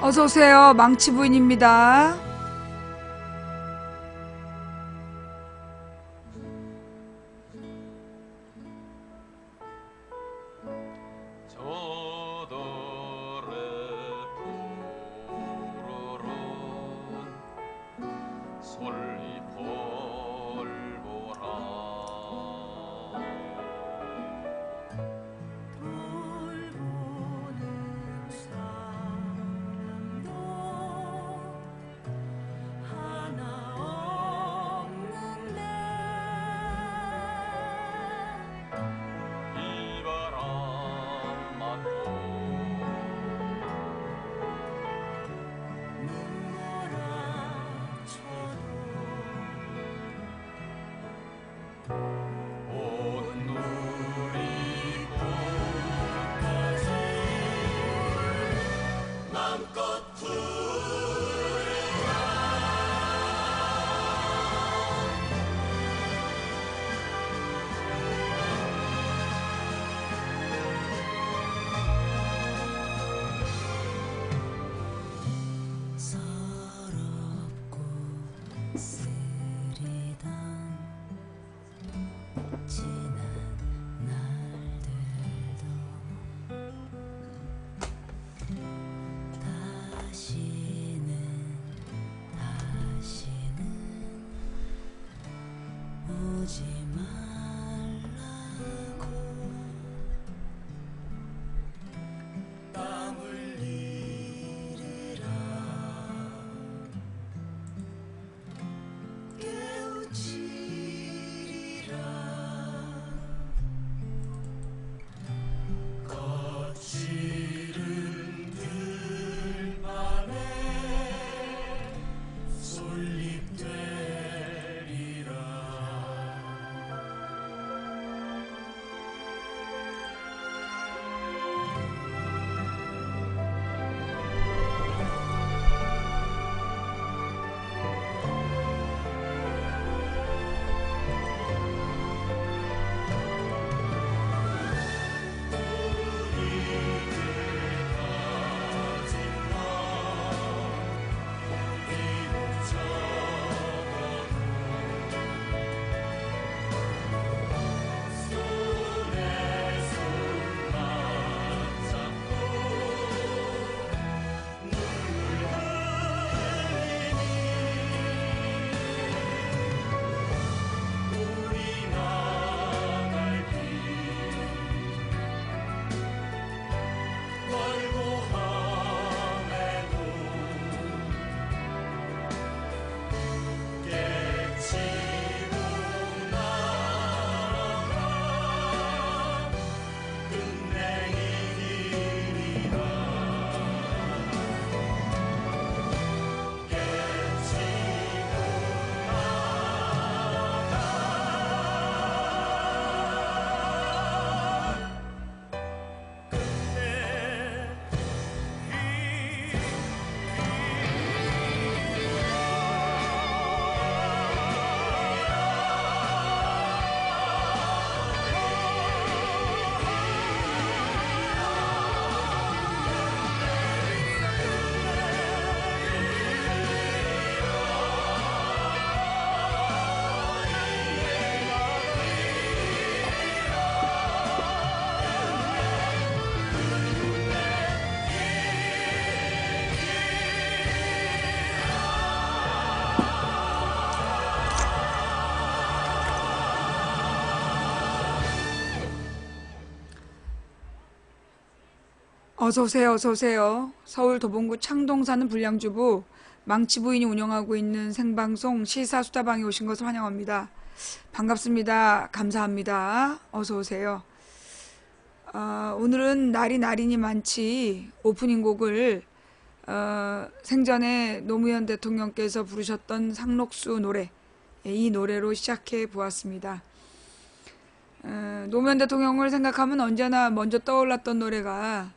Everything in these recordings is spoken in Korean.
어서오세요. 망치 부인입니다. 어서오세요. 어서오세요. 서울 도봉구 창동 사는 불량주부 망치 부인이 운영하고 있는 생방송 시사수다방에 오신 것을 환영합니다. 반갑습니다. 감사합니다. 어서오세요. 오늘은 날이 날이니 많지 오프닝 곡을 생전에 노무현 대통령께서 부르셨던 상록수 노래, 이 노래로 시작해 보았습니다. 노무현 대통령을 생각하면 언제나 먼저 떠올랐던 노래가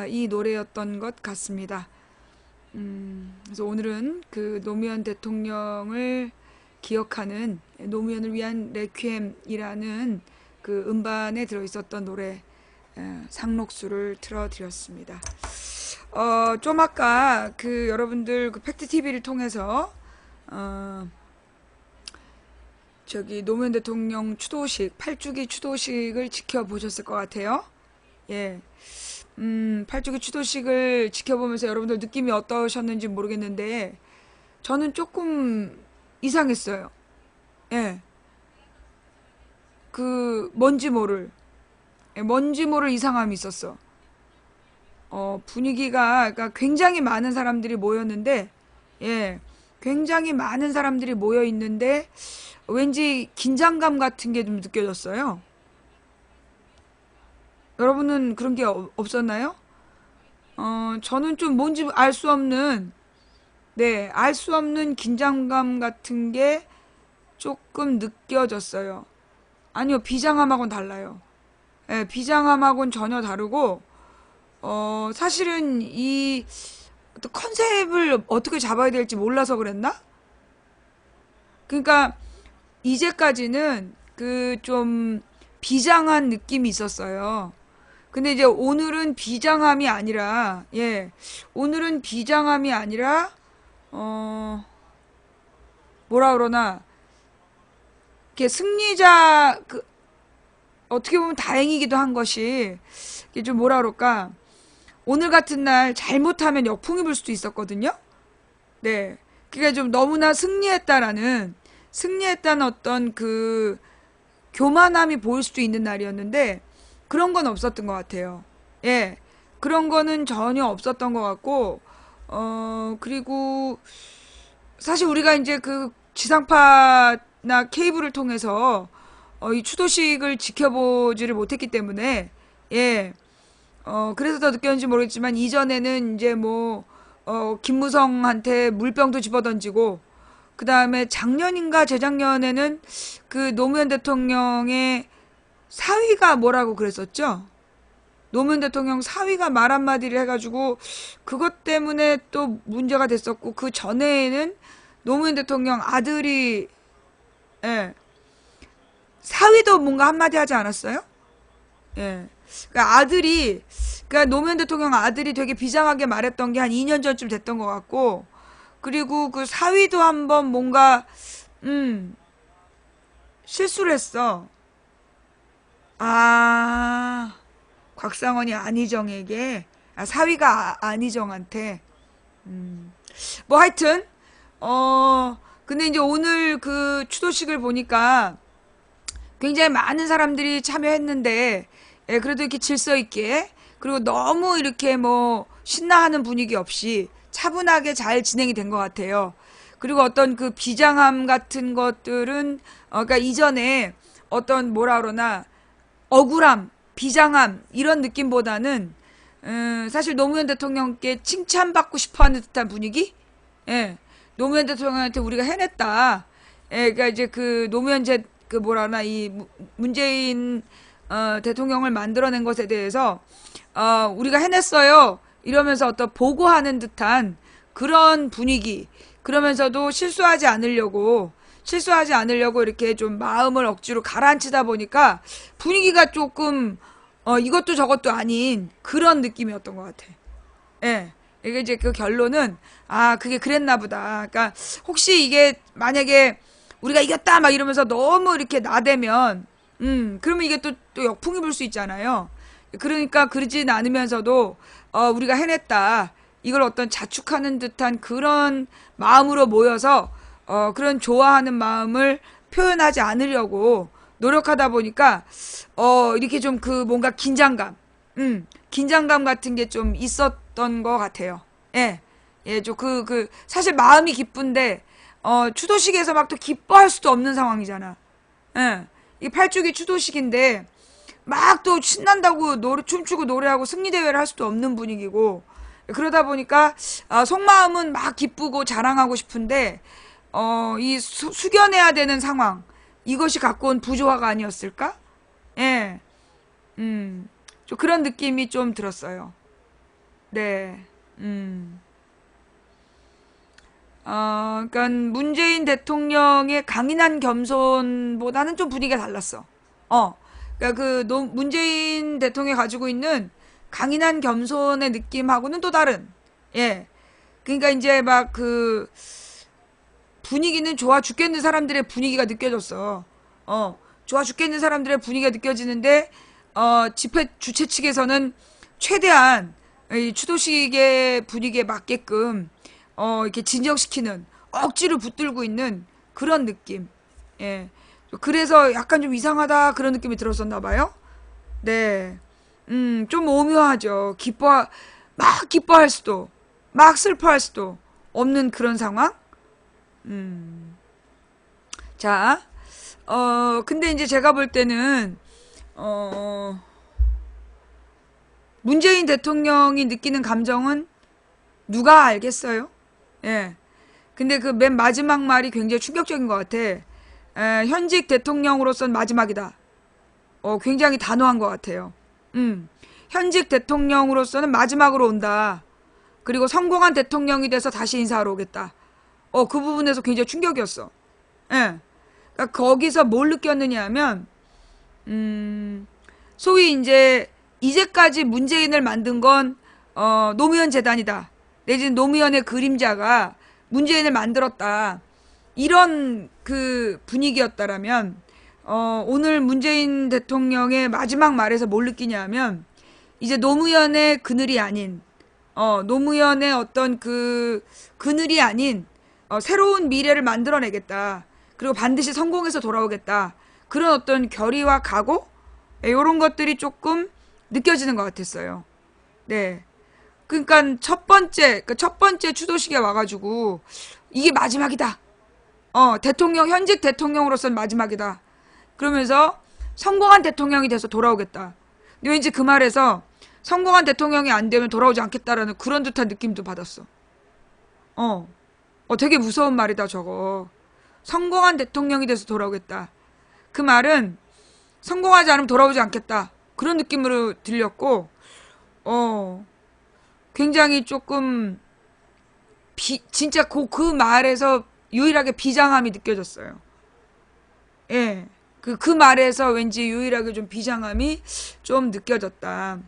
이 노래였던 것 같습니다. 그래서 오늘은 그 노무현 대통령을 기억하는 노무현을 위한 레퀴엠이라는 그 음반에 들어있었던 노래 상록수를 틀어드렸습니다. 좀 아까 그 여러분들 그 팩트 TV를 통해서 어, 저기 노무현 대통령 추도식, 8주기 추도식을 지켜보셨을 것 같아요. 예. 8주기 추도식을 지켜보면서 여러분들 느낌이 어떠셨는지 모르겠는데 저는 조금 이상했어요. 예. 뭔지 모를 이상함이 있었어. 분위기가, 그러니까 굉장히 많은 사람들이 모였는데, 예, 굉장히 많은 사람들이 모여 있는데, 왠지 긴장감 같은 게 좀 느껴졌어요. 여러분은 그런 게 없었나요? 저는 좀 뭔지 알 수 없는, 네, 알 수 없는 긴장감 같은 게 조금 느껴졌어요. 아니요, 비장함하고는 달라요. 예, 비장함하고는 전혀 다르고, 사실은 이 어떤 컨셉을 어떻게 잡아야 될지 몰라서 그랬나? 그러니까 이제까지는 그 좀 비장한 느낌이 있었어요. 근데 이제 오늘은 비장함이 아니라, 예, 오늘은 비장함이 아니라, 어, 뭐라 그러나, 이렇게 승리자, 어떻게 보면 다행이기도 한 것이, 이게 좀 뭐라 그럴까, 오늘 같은 날 잘못하면 역풍이 불 수도 있었거든요? 네. 그게 좀 너무나 승리했다는 어떤 그 교만함이 보일 수도 있는 날이었는데, 그런 건 없었던 것 같아요. 예. 그런 거는 전혀 없었던 것 같고, 그리고 사실 우리가 이제 그 지상파나 케이블을 통해서 이 추도식을 지켜보지를 못했기 때문에, 예. 그래서 더 느꼈는지 모르겠지만, 이전에는 이제 뭐, 김무성한테 물병도 집어던지고, 그 다음에 작년인가 재작년에는 그 노무현 대통령의 사위가 뭐라고 그랬었죠? 노무현 대통령 사위가 말 한마디를 해가지고, 그것 때문에 또 문제가 됐었고, 그 전에는 노무현 대통령 아들이, 예, 사위도 뭔가 한마디 하지 않았어요? 예. 그러니까 그러니까 노무현 대통령 아들이 되게 비장하게 말했던 게 한 2년 전쯤 됐던 것 같고, 그리고 그 사위도 한번 뭔가, 음, 실수를 했어. 아, 곽상원이 안희정에게, 사위가 안희정한테, 뭐 하여튼, 근데 이제 오늘 그 추도식을 보니까 굉장히 많은 사람들이 참여했는데, 예, 그래도 이렇게 질서 있게, 그리고 너무 이렇게 뭐 신나하는 분위기 없이 차분하게 잘 진행이 된 것 같아요. 그리고 어떤 그 비장함 같은 것들은, 그러니까 이전에 어떤 뭐라 그러나, 억울함, 비장함, 이런 느낌보다는, 사실 노무현 대통령께 칭찬받고 싶어 하는 듯한 분위기? 예. 노무현 대통령한테 우리가 해냈다. 예, 그러니까 이제 그 그 뭐라 하나, 문재인, 대통령을 만들어낸 것에 대해서, 우리가 해냈어요. 이러면서 어떤 보고하는 듯한 그런 분위기. 그러면서도 실수하지 않으려고 이렇게 좀 마음을 억지로 가라앉히다 보니까 분위기가 조금, 이것도 저것도 아닌 그런 느낌이었던 것 같아. 예. 이게 이제 그 결론은, 그게 그랬나 보다. 그러니까, 혹시 이게 만약에 우리가 이겼다! 막 이러면서 너무 이렇게 나대면, 그러면 이게 또 역풍이 불 수 있잖아요. 그러니까 그러진 않으면서도, 우리가 해냈다. 이걸 어떤 자축하는 듯한 그런 마음으로 모여서, 그런 좋아하는 마음을 표현하지 않으려고 노력하다 보니까, 이렇게 좀 그 뭔가 긴장감 같은 게 좀 있었던 것 같아요. 예. 예, 사실 마음이 기쁜데, 추도식에서 막 또 기뻐할 수도 없는 상황이잖아. 예. 이 팔주기 추도식인데, 막 또 신난다고 춤추고 노래하고 승리대회를 할 수도 없는 분위기고, 그러다 보니까, 속마음은 막 기쁘고 자랑하고 싶은데, 숙여내야 되는 상황. 이것이 갖고 온 부조화가 아니었을까? 예. 좀 그런 느낌이 좀 들었어요. 네. 그러니까 문재인 대통령의 강인한 겸손보다는 좀 분위기가 달랐어. 그러니까 문재인 대통령이 가지고 있는 강인한 겸손의 느낌하고는 또 다른, 예. 그러니까 이제 막 그 분위기는 좋아 죽겠는 사람들의 분위기가 느껴졌어. 좋아 죽겠는 사람들의 분위기가 느껴지는데, 집회 주최 측에서는 최대한 이 추도식의 분위기에 맞게끔, 이렇게 진정시키는, 억지로 붙들고 있는 그런 느낌. 예. 그래서 약간 좀 이상하다 그런 느낌이 들었었나 봐요. 네. 좀 오묘하죠. 막 기뻐할 수도, 막 슬퍼할 수도 없는 그런 상황? 음. 자, 근데 이제 제가 볼 때는, 어, 문재인 대통령이 느끼는 감정은 누가 알겠어요? 예. 근데 그 맨 마지막 말이 굉장히 충격적인 것 같아. 현직 대통령으로선 마지막이다. 굉장히 단호한 것 같아요. 현직 대통령으로서는 마지막으로 온다. 그리고 성공한 대통령이 돼서 다시 인사하러 오겠다. 그 부분에서 굉장히 충격이었어. 예. 그러니까 거기서 뭘 느꼈느냐 하면, 소위 이제까지 문재인을 만든 건, 노무현 재단이다. 내지는 노무현의 그림자가 문재인을 만들었다. 이런 그 분위기였다라면, 오늘 문재인 대통령의 마지막 말에서 뭘 느끼냐 하면, 이제 노무현의 그늘이 아닌, 노무현의 어떤 그늘이 아닌, 새로운 미래를 만들어내겠다. 그리고 반드시 성공해서 돌아오겠다. 그런 어떤 결의와 각오? 이런 것들이 조금 느껴지는 것 같았어요. 네. 그러니까 첫 번째 추도식에 와가지고, 이게 마지막이다. 현직 대통령으로서는 마지막이다. 그러면서 성공한 대통령이 돼서 돌아오겠다. 근데 왠지 그 말에서 성공한 대통령이 안 되면 돌아오지 않겠다라는 그런 듯한 느낌도 받았어. 되게 무서운 말이다, 저거. 성공한 대통령이 돼서 돌아오겠다. 그 말은 성공하지 않으면 돌아오지 않겠다. 그런 느낌으로 들렸고, 굉장히 조금, 진짜 그 말에서 유일하게 비장함이 느껴졌어요. 예. 그 말에서 왠지 유일하게 좀 비장함이 좀 느껴졌다.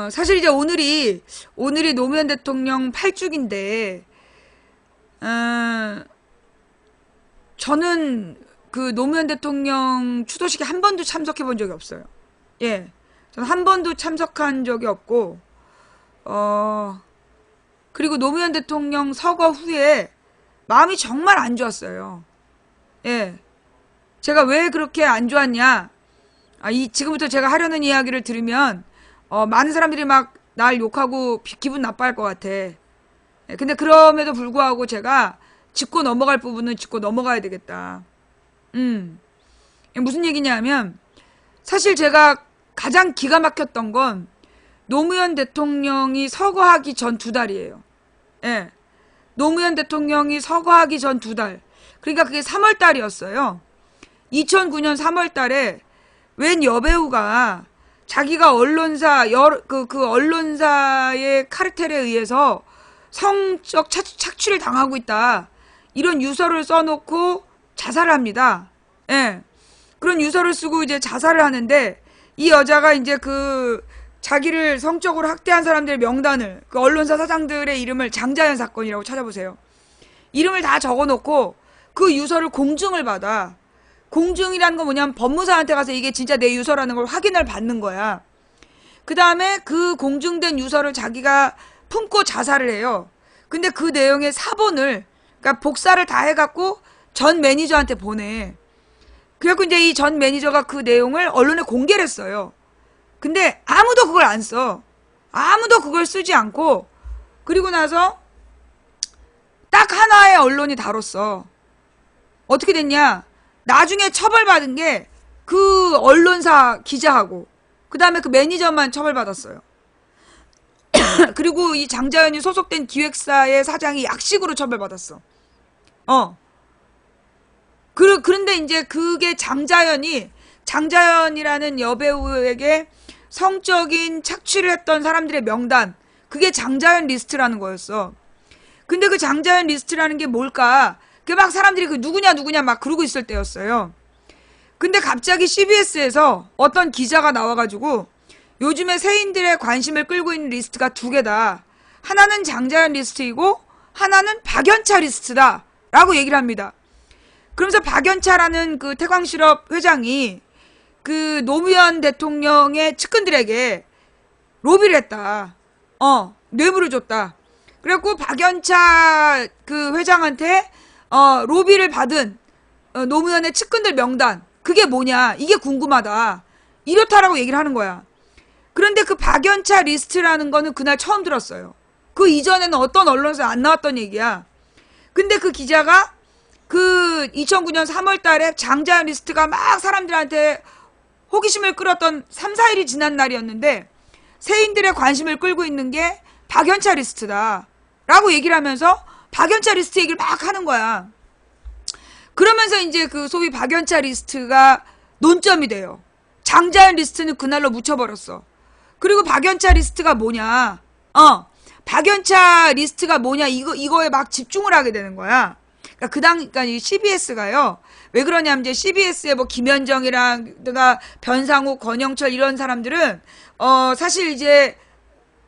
사실 이제 오늘이 노무현 대통령 8주기인데, 저는 그 노무현 대통령 추도식에 한 번도 참석해 본 적이 없어요. 예. 저는 한 번도 참석한 적이 없고, 그리고 노무현 대통령 서거 후에 마음이 정말 안 좋았어요. 예. 제가 왜 그렇게 안 좋았냐? 지금부터 제가 하려는 이야기를 들으면, 많은 사람들이 막 날 욕하고 기분 나빠할 것 같아. 예, 근데 그럼에도 불구하고 제가 짚고 넘어갈 부분은 짚고 넘어가야 되겠다. 무슨 얘기냐면, 사실 제가 가장 기가 막혔던 건 노무현 대통령이 서거하기 전 2달이에요. 예. 노무현 대통령이 서거하기 전 2달. 그러니까 그게 3월 달이었어요. 2009년 3월 달에 웬 여배우가 자기가 언론사의 카르텔에 의해서 성적 착취를 당하고 있다. 이런 유서를 써놓고 자살을 합니다. 예. 그런 유서를 쓰고 이제 자살을 하는데, 이 여자가 이제 자기를 성적으로 학대한 사람들의 명단을, 그 언론사 사장들의 이름을, 장자연 사건이라고 찾아보세요. 이름을 다 적어놓고 그 유서를 공증을 받아. 공증이라는 건 뭐냐면 법무사한테 가서 이게 진짜 내 유서라는 걸 확인을 받는 거야. 그 다음에 그 공증된 유서를 자기가 품고 자살을 해요. 근데 그 내용의 사본을, 그러니까 복사를 다 해갖고 전 매니저한테 보내. 그래갖고 이제 이 전 매니저가 그 내용을 언론에 공개를 했어요. 근데 아무도 그걸 안 써. 아무도 그걸 쓰지 않고, 그리고 나서 딱 하나의 언론이 다뤘어. 어떻게 됐냐? 나중에 처벌받은 게 그 언론사 기자하고, 그 다음에 그 매니저만 처벌받았어요. 그리고 이 장자연이 소속된 기획사의 사장이 약식으로 처벌받았어. 그런데 이제 그게 장자연이라는 여배우에게 성적인 착취를 했던 사람들의 명단, 그게 장자연 리스트라는 거였어. 근데 그 장자연 리스트라는 게 뭘까? 그 막 사람들이 누구냐 막 그러고 있을 때였어요. 근데 갑자기 CBS에서 어떤 기자가 나와가지고, 요즘에 세인들의 관심을 끌고 있는 리스트가 두 개다. 하나는 장자연 리스트이고 하나는 박연차 리스트다 라고 얘기를 합니다. 그러면서 박연차라는 그 태광실업 회장이 그 노무현 대통령의 측근들에게 로비를 했다. 뇌물을 줬다. 그래갖고 박연차 그 회장한테 로비를 받은 노무현의 측근들 명단, 그게 뭐냐, 이게 궁금하다, 이렇다라고 얘기를 하는 거야. 그런데 그 박연차 리스트라는 거는 그날 처음 들었어요. 그 이전에는 어떤 언론에서 안 나왔던 얘기야. 근데 그 기자가 그 2009년 3월 달에 장자연 리스트가 막 사람들한테 호기심을 끌었던 3, 4일이 지난 날이었는데 세인들의 관심을 끌고 있는 게 박연차 리스트다 라고 얘기를 하면서 박연차 리스트 얘기를 막 하는 거야. 그러면서 이제 그 소위 박연차 리스트가 논점이 돼요. 장자연 리스트는 그날로 묻혀버렸어. 그리고 박연차 리스트가 뭐냐, 박연차 리스트가 뭐냐, 이거에 막 집중을 하게 되는 거야. 그러니까 이 CBS가요. 왜 그러냐면 이제 CBS에 뭐 김현정이랑 내가 변상욱, 권영철 이런 사람들은 사실 이제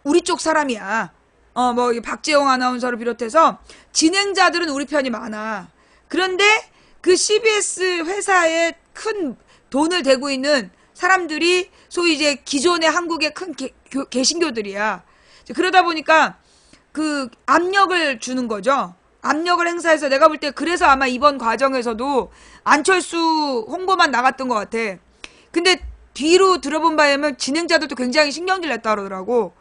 우리 쪽 사람이야. 뭐 박재홍 아나운서를 비롯해서 진행자들은 우리 편이 많아. 그런데 그 CBS 회사에 큰 돈을 대고 있는 사람들이 소위 이제 기존의 한국의 큰 개신교들이야. 그러다 보니까 그 압력을 주는 거죠. 압력을 행사해서 내가 볼 때 그래서 아마 이번 과정에서도 안철수 홍보만 나갔던 것 같아. 근데 뒤로 들어본 바에 의하면 진행자들도 굉장히 신경질 냈다 그러더라고.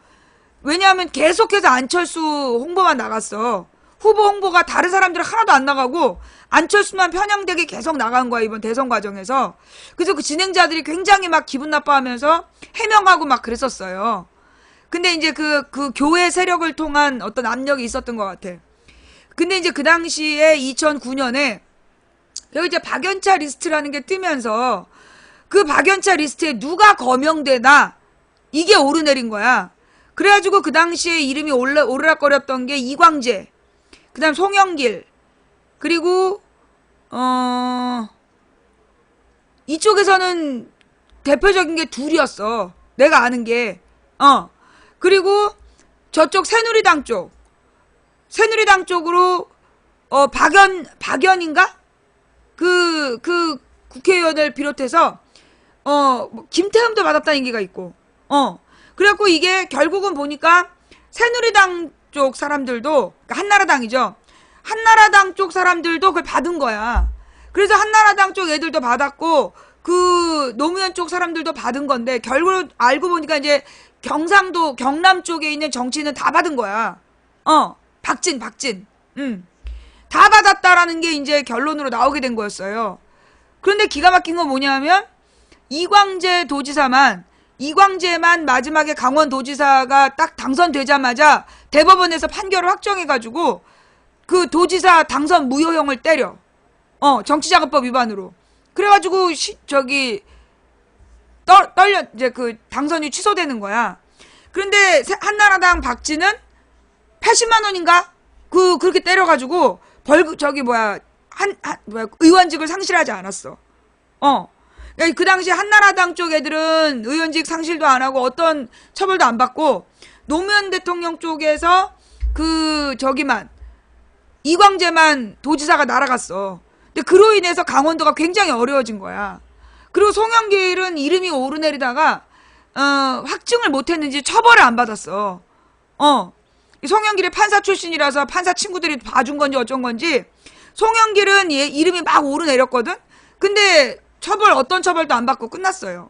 왜냐하면 계속해서 안철수 홍보만 나갔어. 후보 홍보가 다른 사람들은 하나도 안 나가고 안철수만 편향되게 계속 나간 거야, 이번 대선 과정에서. 그래서 그 진행자들이 굉장히 막 기분 나빠하면서 해명하고 막 그랬었어요. 근데 이제 그 교회 세력을 통한 어떤 압력이 있었던 것 같아. 근데 이제 그 당시에 2009년에 여기 이제 박연차 리스트라는 게 뜨면서 그 박연차 리스트에 누가 거명되나 이게 오르내린 거야. 그래가지고 그 당시에 이름이 오르락거렸던 게 이광재, 그 다음 송영길, 그리고 이쪽에서는 대표적인 게 둘이었어, 내가 아는 게. 그리고 저쪽 새누리당 쪽으로 박연인가? 그 국회의원을 비롯해서 뭐 김태흠도 받았다는 얘기가 있고. 그래갖고 이게 결국은 보니까 새누리당 쪽 사람들도, 그러니까 한나라당이죠. 한나라당 쪽 사람들도 그걸 받은 거야. 그래서 한나라당 쪽 애들도 받았고 그 노무현 쪽 사람들도 받은 건데 결국 알고 보니까 이제 경상도, 경남 쪽에 있는 정치인은 다 받은 거야. 박진. 다 받았다라는 게 이제 결론으로 나오게 된 거였어요. 그런데 기가 막힌 건 뭐냐면 이광재만 마지막에 강원도지사가 딱 당선되자마자 대법원에서 판결을 확정해가지고 그 도지사 당선 무효형을 때려. 정치자금법 위반으로. 그래가지고 떨려 이제 그 당선이 취소되는 거야. 그런데 한나라당 박진은 80만 원인가? 그렇게 때려가지고 의원직을 상실하지 않았어. 그러니까 그 당시 한나라당 쪽 애들은 의원직 상실도 안 하고 어떤 처벌도 안 받고 노무현 대통령 쪽에서 이광재만 도지사가 날아갔어. 근데 그로 인해서 강원도가 굉장히 어려워진 거야. 그리고 송영길은 이름이 오르내리다가 확증을 못했는지 처벌을 안 받았어. 송영길이 판사 출신이라서 판사 친구들이 봐준 건지 어쩐 건지 송영길은 얘 이름이 막 오르내렸거든. 근데 어떤 처벌도 안 받고 끝났어요.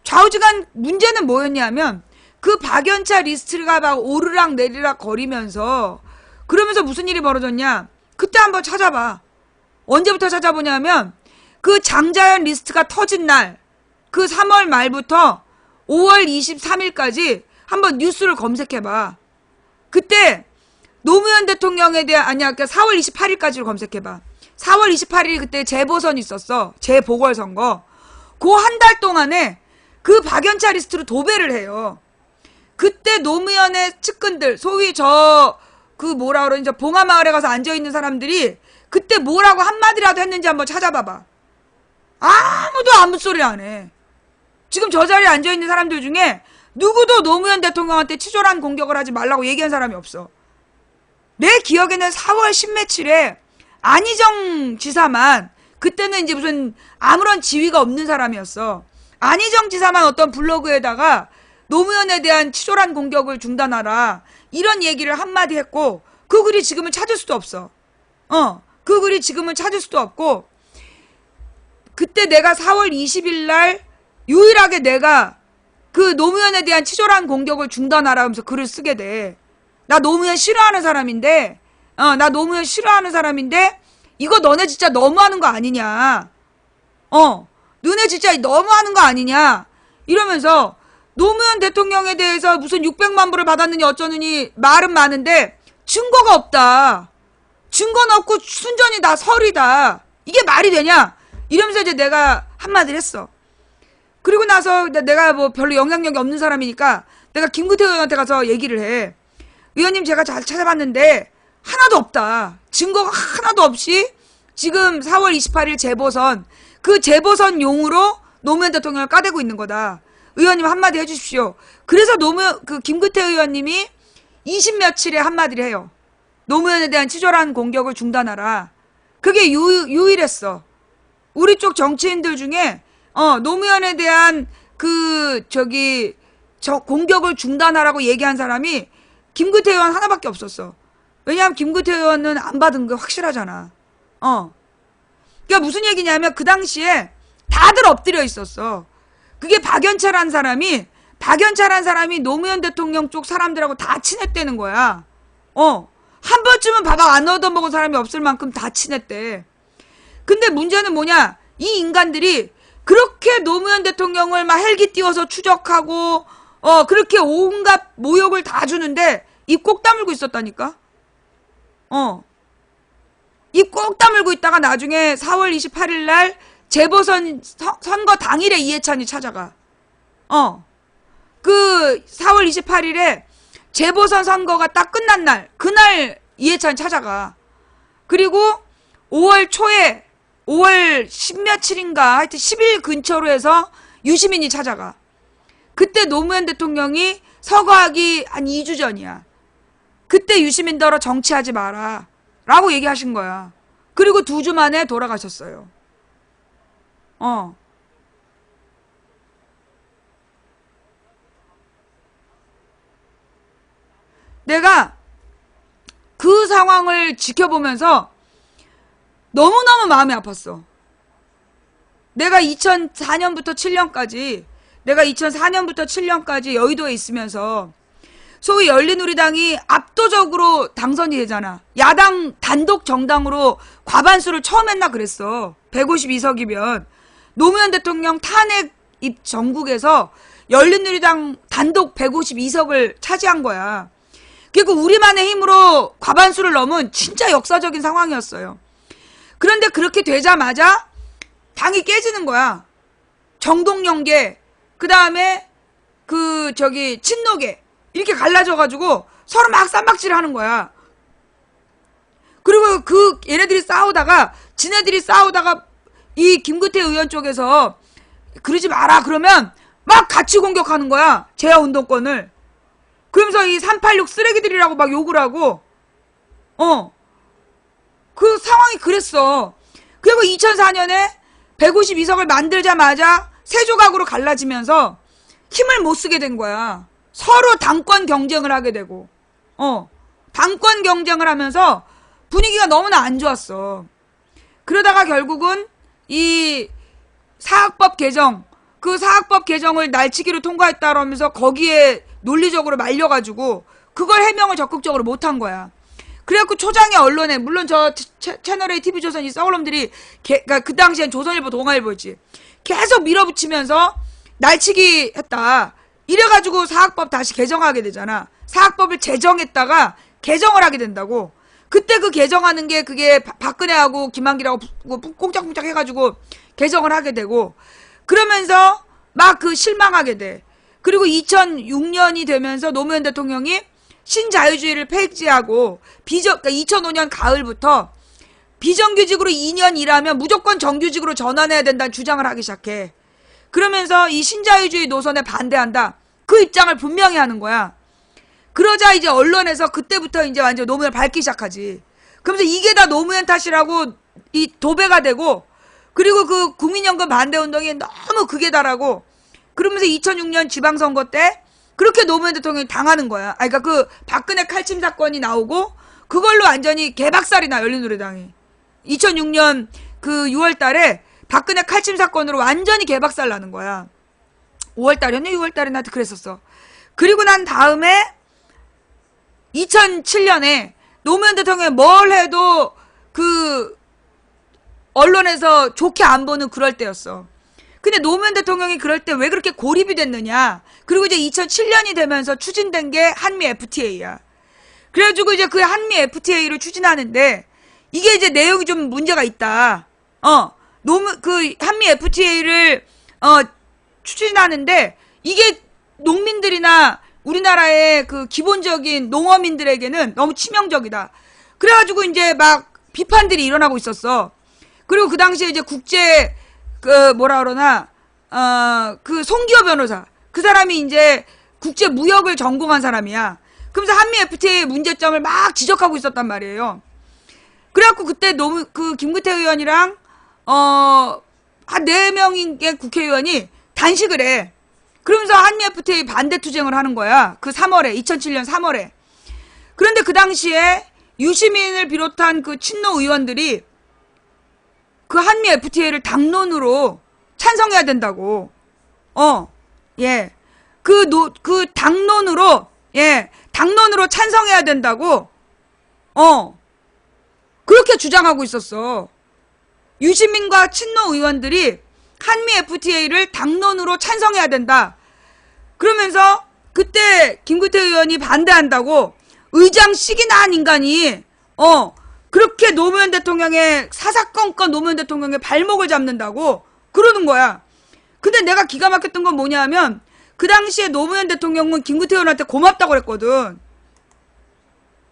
좌우지간 문제는 뭐였냐면 그 박연차 리스트가 막 오르락 내리락 거리면서, 그러면서 무슨 일이 벌어졌냐, 그때 한번 찾아봐. 언제부터 찾아보냐면 그 장자연 리스트가 터진 날, 그 3월 말부터 5월 23일까지 한번 뉴스를 검색해봐. 그때 노무현 대통령에 대한, 그러니까 4월 28일까지를 검색해봐. 4월 28일 그때 재보선이 있었어. 재보궐선거. 그 한 달 동안에 그 박연차 리스트로 도배를 해요. 그때 노무현의 측근들, 소위 뭐라 그러지, 봉하마을에 가서 앉아있는 사람들이 그때 뭐라고 한마디라도 했는지 한번 찾아봐봐. 아무도 아무 소리 안 해. 지금 저 자리에 앉아있는 사람들 중에 누구도 노무현 대통령한테 치졸한 공격을 하지 말라고 얘기한 사람이 없어. 내 기억에는 4월 10며칠에 안희정 지사만, 그때는 이제 무슨 아무런 지위가 없는 사람이었어. 안희정 지사만 어떤 블로그에다가 노무현에 대한 치졸한 공격을 중단하라, 이런 얘기를 한마디 했고, 그 글이 지금은 찾을 수도 없어. 그 글이 지금은 찾을 수도 없고, 그때 내가 4월 20일 날 유일하게 내가 그 노무현에 대한 치졸한 공격을 중단하라 하면서 글을 쓰게 돼. 나 노무현 싫어하는 사람인데, 나 노무현 싫어하는 사람인데, 이거 너네 진짜 너무하는 거 아니냐. 너네 진짜 너무하는 거 아니냐. 이러면서 노무현 대통령에 대해서 무슨 600만 불을 받았느니 어쩌느니 말은 많은데 증거가 없다. 증거는 없고 순전히 다 설이다. 이게 말이 되냐. 이러면서 이제 내가 한마디를 했어. 그리고 나서 내가 뭐 별로 영향력이 없는 사람이니까 내가 김구태 의원한테 가서 얘기를 해. 의원님, 제가 잘 찾아봤는데 하나도 없다. 증거가 하나도 없이 지금 4월 28일 재보선, 그 재보선용으로 노무현 대통령을 까대고 있는 거다. 의원님 한마디 해주십시오. 그래서 그 김구태 의원님이 20며칠에 한마디를 해요. 노무현에 대한 치졸한 공격을 중단하라. 그게 유일했어. 우리 쪽 정치인들 중에 노무현에 대한 공격을 중단하라고 얘기한 사람이 김구태 의원 하나밖에 없었어. 왜냐하면 김구태 의원은 안 받은 게 확실하잖아. 그러니까 무슨 얘기냐면 그 당시에 다들 엎드려 있었어. 그게 박연차란 사람이 노무현 대통령 쪽 사람들하고 다 친했다는 거야. 한 번쯤은 밥 안 얻어먹은 사람이 없을 만큼 다 친했대. 근데 문제는 뭐냐? 이 인간들이 그렇게 노무현 대통령을 막 헬기 띄워서 추적하고 그렇게 온갖 모욕을 다 주는데 입 꼭 다물고 있었다니까. 입 꼭 다물고 있다가 나중에 4월 28일 날 재보선 선거 당일에 이해찬이 찾아가. 그 4월 28일에 재보선 선거가 딱 끝난 날, 그날 이해찬이 찾아가. 그리고 5월 초에 5월 10며칠인가 하여튼 10일 근처로 해서 유시민이 찾아가. 그때 노무현 대통령이 서거하기 한 2주 전이야. 그때 유시민더러 정치하지 마라 라고 얘기하신 거야. 그리고 2주 만에 돌아가셨어요. 내가 그 상황을 지켜보면서 너무너무 마음이 아팠어. 내가 2004년부터 7년까지 여의도에 있으면서 소위 열린우리당이 압도적으로 당선이 되잖아. 야당 단독 정당으로 과반수를 처음 했나 그랬어. 152석이면. 노무현 대통령 탄핵 입 전국에서 열린우리당 단독 152석을 차지한 거야. 그리고 우리만의 힘으로 과반수를 넘은 진짜 역사적인 상황이었어요. 그런데 그렇게 되자마자 당이 깨지는 거야. 정동영계, 그 다음에 친노계 이렇게 갈라져가지고 서로 막 쌈박질 하는 거야. 그리고 지네들이 싸우다가 이 김구태 의원 쪽에서 그러지 마라 그러면 막 같이 공격하는 거야. 재야운동권을. 그러면서 이 386 쓰레기들이라고 막 욕을 하고, 그 상황이 그랬어. 그리고 2004년에 152석을 만들자마자 세 조각으로 갈라지면서 힘을 못 쓰게 된 거야. 서로 당권 경쟁을 하게 되고, 당권 경쟁을 하면서 분위기가 너무나 안 좋았어. 그러다가 결국은 이 사학법 개정, 그 사학법 개정을 날치기로 통과했다 그러면서 거기에 논리적으로 말려가지고 그걸 해명을 적극적으로 못한 거야. 그래갖고 초장의 언론에, 물론 저 채널A, TV조선 이 썩을놈들이 그러니까 그 당시엔 조선일보, 동아일보였지. 계속 밀어붙이면서 날치기 했다. 이래가지고 사학법 다시 개정하게 되잖아. 사학법을 제정했다가 개정을 하게 된다고. 그때 그 개정하는 게 그게 박근혜하고 김한길하고 꽁짝꽁짝 해가지고 개정을 하게 되고, 그러면서 막 실망하게 돼. 그리고 2006년이 되면서 노무현 대통령이 신자유주의를 폐지하고 그러니까 2005년 가을부터 비정규직으로 2년 일하면 무조건 정규직으로 전환해야 된다는 주장을 하기 시작해. 그러면서 이 신자유주의 노선에 반대한다. 그 입장을 분명히 하는 거야. 그러자 이제 언론에서 그때부터 이제 완전 노무현을 밟기 시작하지. 그러면서 이게 다 노무현 탓이라고 이 도배가 되고, 그리고 그 국민연금 반대운동이 너무 극에 달하고, 그러면서 2006년 지방선거 때 그렇게 노무현 대통령이 당하는 거야. 그러니까 그 박근혜 칼침 사건이 나오고 그걸로 완전히 개박살이 나, 열린우리당이. 2006년 그 6월 달에 박근혜 칼침 사건으로 완전히 개박살 나는 거야. 5월 달이었네? 6월 달에 나한테 그랬었어. 그리고 난 다음에 2007년에 노무현 대통령이 뭘 해도 그 언론에서 좋게 안 보는 그럴 때였어. 근데 노무현 대통령이 그럴 때 왜 그렇게 고립이 됐느냐. 그리고 이제 2007년이 되면서 추진된 게 한미 FTA야. 그래가지고 이제 그 한미 FTA를 추진하는데 이게 이제 내용이 좀 문제가 있다. 그 한미 FTA를 추진하는데 이게 농민들이나 우리나라의 그 기본적인 농어민들에게는 너무 치명적이다. 그래가지고 이제 막 비판들이 일어나고 있었어. 그리고 그 당시에 이제 국제 그 뭐라 그러나 그 송기호 변호사, 그 사람이 이제 국제 무역을 전공한 사람이야. 그러면서 한미 FTA의 문제점을 막 지적하고 있었단 말이에요. 그래갖고 그때 그 김구태 의원이랑 한 4명의 국회의원이 단식을 해. 그러면서 한미 FTA 반대 투쟁을 하는 거야. 그 3월에, 2007년 3월에. 그런데 그 당시에 유시민을 비롯한 그 친노 의원들이 그 한미 FTA를 당론으로 찬성해야 된다고. 그 당론으로, 당론으로 찬성해야 된다고, 그렇게 주장하고 있었어. 유시민과 친노 의원들이 한미 FTA를 당론으로 찬성해야 된다. 그러면서 그때 김구태 의원이 반대한다고 의장식이나 한 인간이 그렇게 노무현 대통령의 사사건건 노무현 대통령의 발목을 잡는다고 그러는 거야. 근데 내가 기가 막혔던 건 뭐냐면 그 당시에 노무현 대통령은 김구태 의원한테 고맙다고 그랬거든.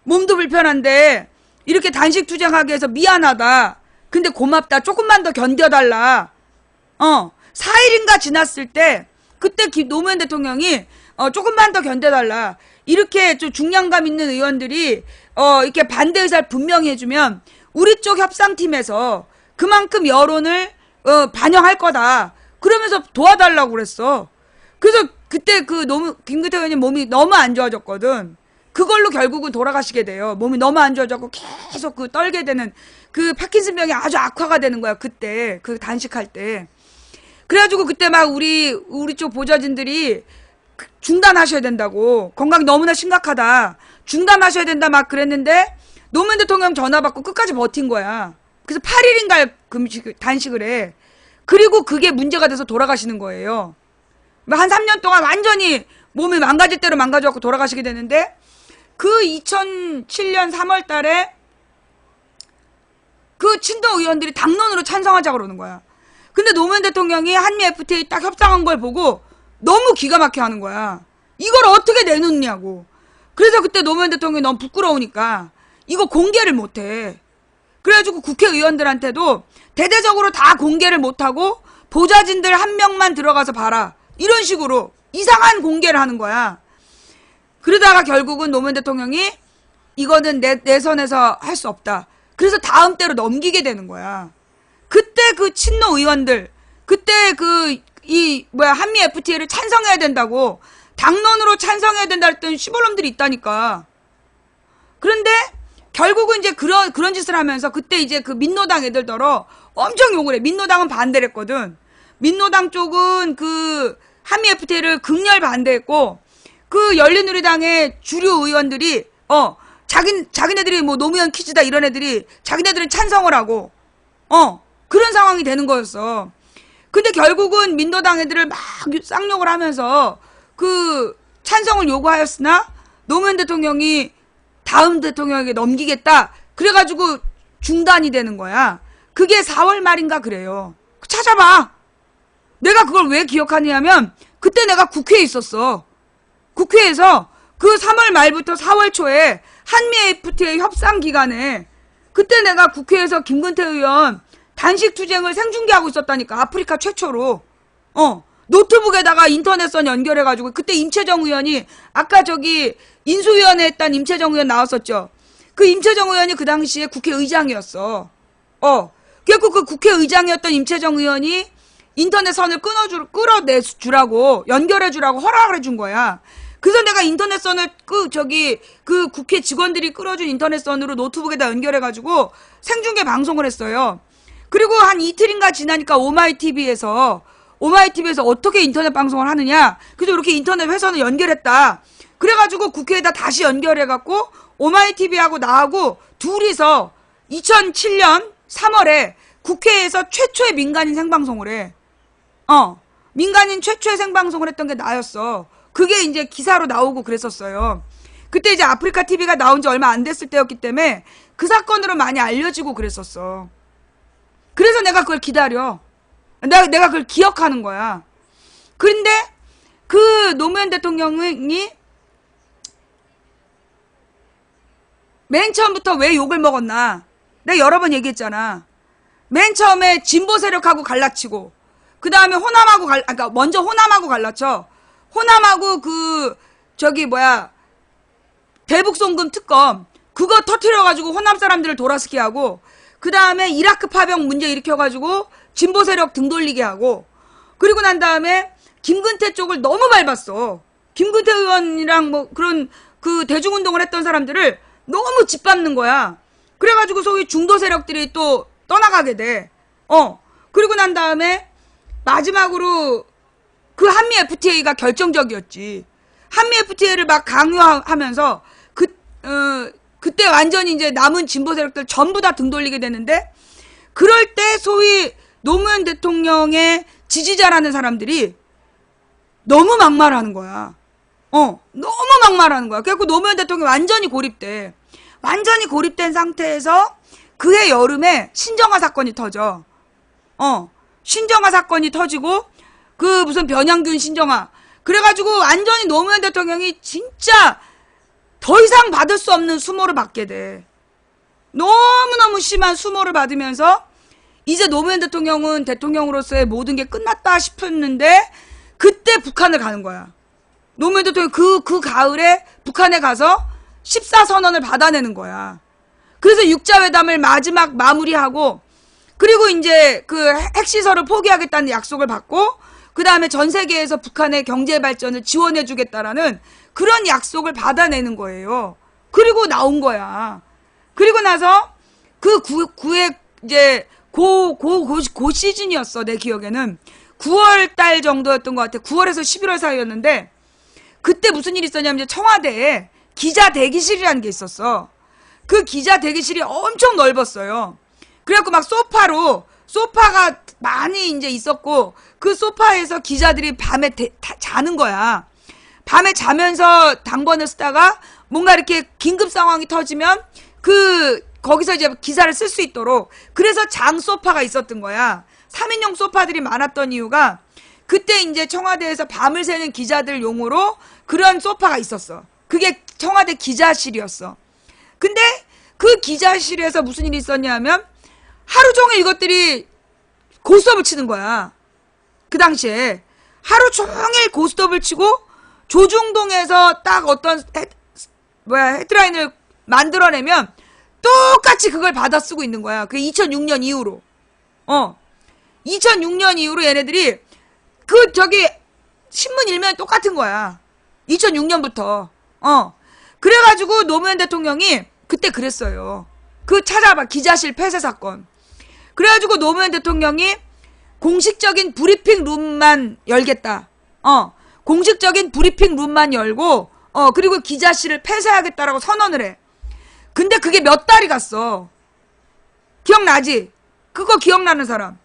몸도 불편한데 이렇게 단식 투쟁하게 해서 미안하다. 근데 고맙다. 조금만 더 견뎌달라. 4일인가 지났을 때 그때 노무현 대통령이 조금만 더 견뎌달라. 이렇게 좀 중량감 있는 의원들이 이렇게 반대 의사를 분명히 해주면 우리 쪽 협상팀에서 그만큼 여론을 반영할 거다. 그러면서 도와달라고 그랬어. 그래서 그때 김구태 의원님 몸이 너무 안 좋아졌거든. 그걸로 결국은 돌아가시게 돼요. 몸이 너무 안 좋아졌고 계속 그 떨게 되는 그 파킨슨병이 아주 악화가 되는 거야. 그때 그 단식할 때. 그래가지고 그때 막 우리 쪽 보좌진들이 중단하셔야 된다고, 건강이 너무나 심각하다, 중단하셔야 된다 막 그랬는데 노무현 대통령 전화 받고 끝까지 버틴 거야. 그래서 8일인가 단식을 해. 그리고 그게 문제가 돼서 돌아가시는 거예요. 한 3년 동안 완전히 몸이 망가질 대로 망가져갖고 돌아가시게 되는데 그 2007년 3월 달에 그 친도 의원들이 당론으로 찬성하자고 그러는 거야. 근데 노무현 대통령이 한미 FTA 딱 협상한 걸 보고 너무 기가 막혀 하는 거야. 이걸 어떻게 내놓냐고. 그래서 그때 노무현 대통령이 너무 부끄러우니까 이거 공개를 못해. 그래가지고 국회의원들한테도 대대적으로 다 공개를 못하고 보좌진들 한 명만 들어가서 봐라. 이런 식으로 이상한 공개를 하는 거야. 그러다가 결국은 노무현 대통령이 이거는 내 선에서 할 수 없다. 그래서 다음 때로 넘기게 되는 거야. 그때 그 친노 의원들, 그때 한미 FTA를 찬성해야 된다고, 당론으로 찬성해야 된다 했던 시벌놈들이 있다니까. 그런데 결국은 이제 그런 짓을 하면서 그때 이제 그 민노당 애들더러 엄청 욕을 해. 민노당은 반대를 했거든. 민노당 쪽은 그 한미 FTA를 극렬 반대했고, 그 열린우리당의 주류 의원들이 자기네들이 뭐 노무현 퀴즈다 이런 애들이 자기네들은 찬성을 하고 그런 상황이 되는 거였어. 근데 결국은 민노당 애들을 막 쌍욕을 하면서 그 찬성을 요구하였으나 노무현 대통령이 다음 대통령에게 넘기겠다. 그래가지고 중단이 되는 거야. 그게 4월 말인가 그래요. 찾아봐. 내가 그걸 왜 기억하냐면 그때 내가 국회에 있었어. 국회에서 그 3월 말부터 4월 초에 한미 FTA 협상 기간에 그때 내가 국회에서 김근태 의원 단식 투쟁을 생중계하고 있었다니까. 아프리카 최초로. 노트북에다가 인터넷선 연결해가지고 그때 임채정 의원이 아까 저기 인수위원회 했던 임채정 의원 나왔었죠. 그 임채정 의원이 그 당시에 국회의장이었어. 그래갖고 그 국회의장이었던 임채정 의원이 인터넷선을 끌어내주라고 연결해주라고 허락을 해준 거야. 그래서 내가 인터넷선을 그 국회 직원들이 끌어준 인터넷선으로 노트북에다 연결해가지고 생중계 방송을 했어요. 그리고 한 이틀인가 지나니까 오마이TV에서 어떻게 인터넷 방송을 하느냐. 그래서 이렇게 인터넷 회선을 연결했다. 그래가지고 국회에다 다시 연결해갖고 오마이TV하고 나하고 둘이서 2007년 3월에 국회에서 최초의 민간인 생방송을 해. 민간인 최초의 생방송을 했던 게 나였어. 그게 이제 기사로 나오고 그랬었어요. 그때 이제 아프리카 TV가 나온 지 얼마 안 됐을 때였기 때문에 그 사건으로 많이 알려지고 그랬었어. 그래서 내가 그걸 기다려. 내가 그걸 기억하는 거야. 그런데 그 노무현 대통령이 맨 처음부터 왜 욕을 먹었나? 내가 여러 번 얘기했잖아. 맨 처음에 진보 세력하고 갈라치고, 그 다음에 먼저 호남하고 갈라쳐. 호남하고 대북송금 특검, 그거 터트려가지고 호남 사람들을 돌아서게 하고, 그 다음에 이라크 파병 문제 일으켜가지고 진보 세력 등 돌리게 하고, 그리고 난 다음에 김근태 쪽을 너무 밟았어. 김근태 의원이랑 그런 대중운동을 했던 사람들을 너무 짓밟는 거야. 그래가지고 소위 중도 세력들이 또 떠나가게 돼. 그리고 난 다음에 마지막으로 그 한미 FTA가 결정적이었지. 한미 FTA를 막 강요하면서 그때 완전히 이제 남은 진보 세력들 전부 다 등 돌리게 되는데, 그럴 때 소위 노무현 대통령의 지지자라는 사람들이 너무 막말하는 거야. 너무 막말하는 거야. 그래갖고 노무현 대통령이 완전히 고립돼. 완전히 고립된 상태에서 그해 여름에 신정아 사건이 터져. 신정아 사건이 터지고, 무슨 변양균 신정아. 그래가지고 완전히 노무현 대통령이 진짜 더 이상 받을 수 없는 수모를 받게 돼. 너무너무 심한 수모를 받으면서 이제 노무현 대통령은 대통령으로서의 모든 게 끝났다 싶었는데, 그때 북한을 가는 거야. 노무현 대통령이 그 가을에 북한에 가서 14선언을 받아내는 거야. 그래서 육자회담을 마지막 마무리하고, 그리고 이제 핵시설을 포기하겠다는 약속을 받고, 그 다음에 전 세계에서 북한의 경제 발전을 지원해주겠다라는 그런 약속을 받아내는 거예요. 그리고 나온 거야. 그리고 나서 구해 이제 고 시즌이었어. 내 기억에는 9월 달 정도였던 것 같아. 9월에서 11월 사이였는데, 그때 무슨 일이 있었냐면 청와대에 기자 대기실이라는 게 있었어. 그 기자 대기실이 엄청 넓었어요. 그래갖고 막 소파가 많이 이제 있었고, 그 소파에서 기자들이 밤에 자는 거야. 밤에 자면서 당번을 쓰다가 뭔가 이렇게 긴급 상황이 터지면 거기서 이제 기사를 쓸 수 있도록, 그래서 장 소파가 있었던 거야. 3인용 소파들이 많았던 이유가 그때 이제 청와대에서 밤을 새는 기자들 용으로 그런 소파가 있었어. 그게 청와대 기자실이었어. 근데 그 기자실에서 무슨 일이 있었냐면 하루 종일 이것들이 고스톱을 치는 거야. 그 당시에 하루 종일 고스톱을 치고 조중동에서 딱 어떤 헤드라인을 만들어내면 똑같이 그걸 받아 쓰고 있는 거야. 그게 2006년 이후로. 2006년 이후로 얘네들이 신문 일면 똑같은 거야. 2006년부터. 그래가지고 노무현 대통령이 그때 그랬어요. 찾아봐. 기자실 폐쇄 사건. 그래가지고 노무현 대통령이 공식적인 브리핑 룸만 열겠다. 공식적인 브리핑 룸만 열고, 그리고 기자실을 폐쇄하겠다라고 선언을 해. 근데 그게 몇 달이 갔어. 기억나지? 그거 기억나는 사람.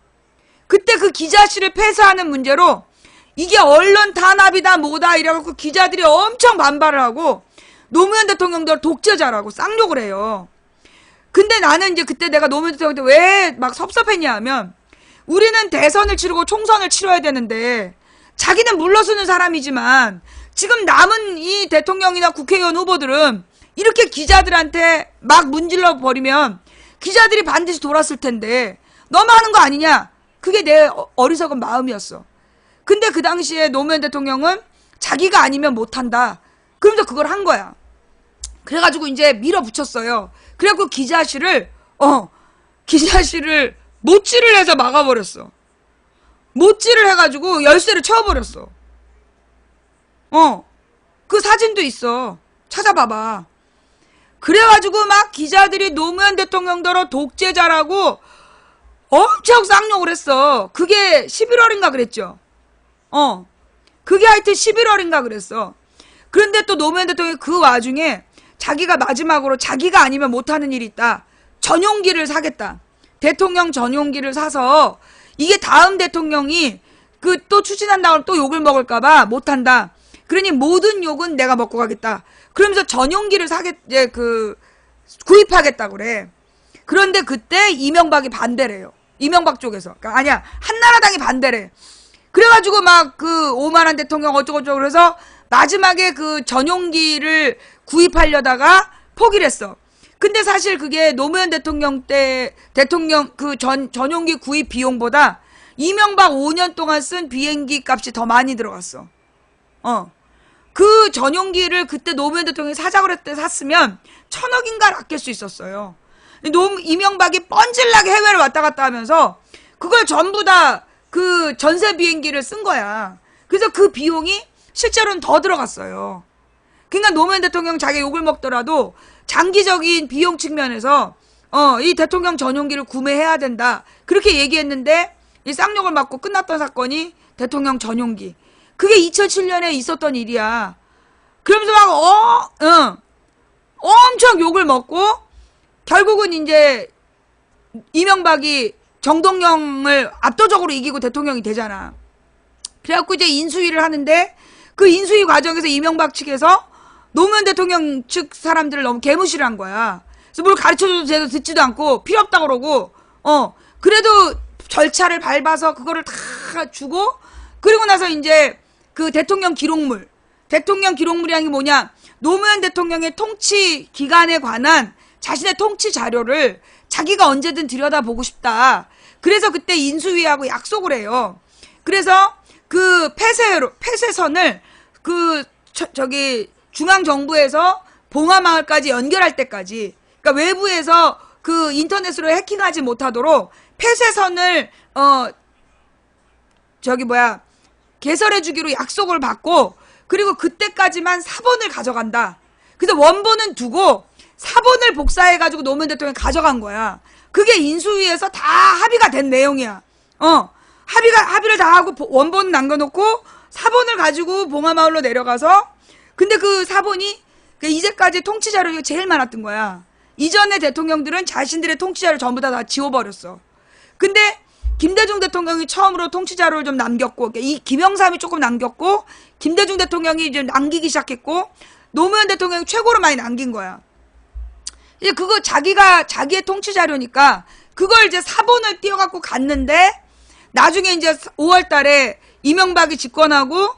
그때 그 기자실을 폐쇄하는 문제로 이게 언론 탄압이다 뭐다 이래갖고 기자들이 엄청 반발을 하고 노무현 대통령도 독재자라고 쌍욕을 해요. 근데 나는 이제 그때 내가 노무현 대통령한테 왜 막 섭섭했냐 하면, 우리는 대선을 치르고 총선을 치러야 되는데 자기는 물러서는 사람이지만 지금 남은 이 대통령이나 국회의원 후보들은 이렇게 기자들한테 막 문질러 버리면 기자들이 반드시 돌았을 텐데 너무 하는 거 아니냐. 그게 내 어리석은 마음이었어. 근데 그 당시에 노무현 대통령은 자기가 아니면 못한다. 그러면서 그걸 한 거야. 그래가지고 이제 밀어붙였어요. 그래갖고 기자실을 못질을 해서 막아버렸어. 못질을 해가지고 열쇠를 채워버렸어. 그 사진도 있어. 찾아봐봐. 그래가지고 막 기자들이 노무현 대통령더러 독재자라고 엄청 쌍욕을 했어. 그게 11월인가 그랬죠. 그게 하여튼 11월인가 그랬어. 그런데 또 노무현 대통령이 그 와중에 자기가 마지막으로 자기가 아니면 못하는 일이 있다. 전용기를 사겠다. 대통령 전용기를 사서 이게 다음 대통령이 그 또 추진한다 그러면 또 욕을 먹을까봐 못한다. 그러니 모든 욕은 내가 먹고 가겠다. 그러면서 전용기를 구입하겠다 그래. 그런데 그때 이명박이 반대래요. 이명박 쪽에서. 그러니까 아니야. 한나라당이 반대래. 그래가지고 막 그 오만한 대통령 어쩌고저쩌고 그래서 마지막에 그 전용기를 구입하려다가 포기를 했어. 근데 사실 그게 노무현 대통령 때 대통령 그 전용기 구입 비용보다 이명박 5년 동안 쓴 비행기 값이 더 많이 들어갔어. 그 전용기를 그때 노무현 대통령이 사자고 그랬을 때 샀으면 1,000억인가를 아낄 수 있었어요. 이명박이 뻔질나게 해외를 왔다 갔다 하면서 그걸 전부 다 그 전세 비행기를 쓴 거야. 그래서 그 비용이 실제로는 더 들어갔어요. 그러니까 노무현 대통령 자기 욕을 먹더라도 장기적인 비용 측면에서 이 대통령 전용기를 구매해야 된다. 그렇게 얘기했는데 이 쌍욕을 맞고 끝났던 사건이 대통령 전용기. 그게 2007년에 있었던 일이야. 그러면서 막 엄청 욕을 먹고 결국은 이제 이명박이 정동영을 압도적으로 이기고 대통령이 되잖아. 그래갖고 이제 인수위를 하는데 그 인수위 과정에서 이명박 측에서 노무현 대통령 측 사람들을 너무 개무시를 한 거야. 그래서 뭘 가르쳐줘도 제대로 듣지도 않고 필요 없다 그러고 그래도 절차를 밟아서 그거를 다 주고 그리고 나서 이제 그 대통령 기록물이라는 게 뭐냐, 노무현 대통령의 통치 기간에 관한 자신의 통치 자료를 자기가 언제든 들여다보고 싶다. 그래서 그때 인수위하고 약속을 해요. 그래서 그 폐쇄선을 중앙정부에서 봉화마을까지 연결할 때까지, 그러니까 외부에서 그 인터넷으로 해킹하지 못하도록 폐쇄선을 개설해주기로 약속을 받고, 그리고 그때까지만 사본을 가져간다. 그래서 원본은 두고 사본을 복사해가지고 노무현 대통령이 가져간 거야. 그게 인수위에서 다 합의가 된 내용이야. 합의를 다 하고 원본 남겨놓고 사본을 가지고 봉화마을로 내려가서, 근데 그 사본이 이제까지 통치 자료가 제일 많았던 거야. 이전의 대통령들은 자신들의 통치 자료 전부 다 지워버렸어. 근데 김대중 대통령이 처음으로 통치 자료를 좀 남겼고, 이 김영삼이 조금 남겼고, 김대중 대통령이 이제 남기기 시작했고, 노무현 대통령이 최고로 많이 남긴 거야. 이제 그거 자기의 통치 자료니까 그걸 이제 사본을 띄워갖고 갔는데, 나중에 이제 5월 달에 이명박이 집권하고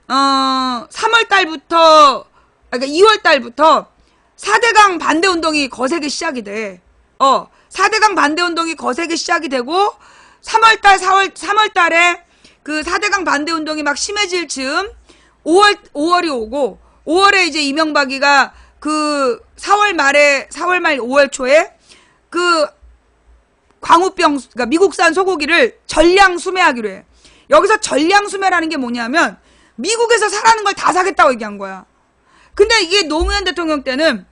3월 달부터, 그러니까 2월 달부터 4대강 반대 운동이 거세게 시작이 돼. 4대강 반대 운동이 거세게 시작이 되고 3월 달에 그 4대강 반대 운동이 막 심해질 즈음 5월이 오고, 5월에 이제 이명박이가 그 4월 말 5월 초에 그 광우병, 그러니까 미국산 소고기를 전량 수매하기로 해. 여기서 전량 수매라는 게 뭐냐면 미국에서 사라는 걸 다 사겠다고 얘기한 거야. 근데 이게 노무현 대통령 때는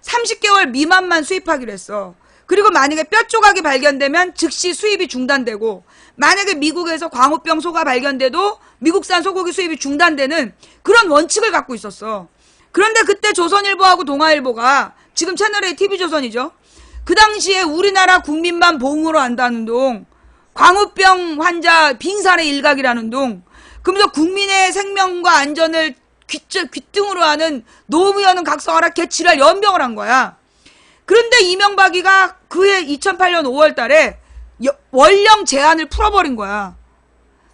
30개월 미만만 수입하기로 했어. 그리고 만약에 뼈 조각이 발견되면 즉시 수입이 중단되고, 만약에 미국에서 광우병 소가 발견돼도 미국산 소고기 수입이 중단되는 그런 원칙을 갖고 있었어. 그런데 그때 조선일보하고 동아일보가, 지금 채널A TV조선이죠. 그 당시에 우리나라 국민만 봉으로 한다는 둥, 광우병 환자 빙산의 일각이라는 둥, 그러면서 국민의 생명과 안전을 귀등으로 하는 노무현은 각성하라 개치랄 연병을 한 거야. 그런데 이명박이가 그해 2008년 5월 달에 원령 제한을 풀어버린 거야.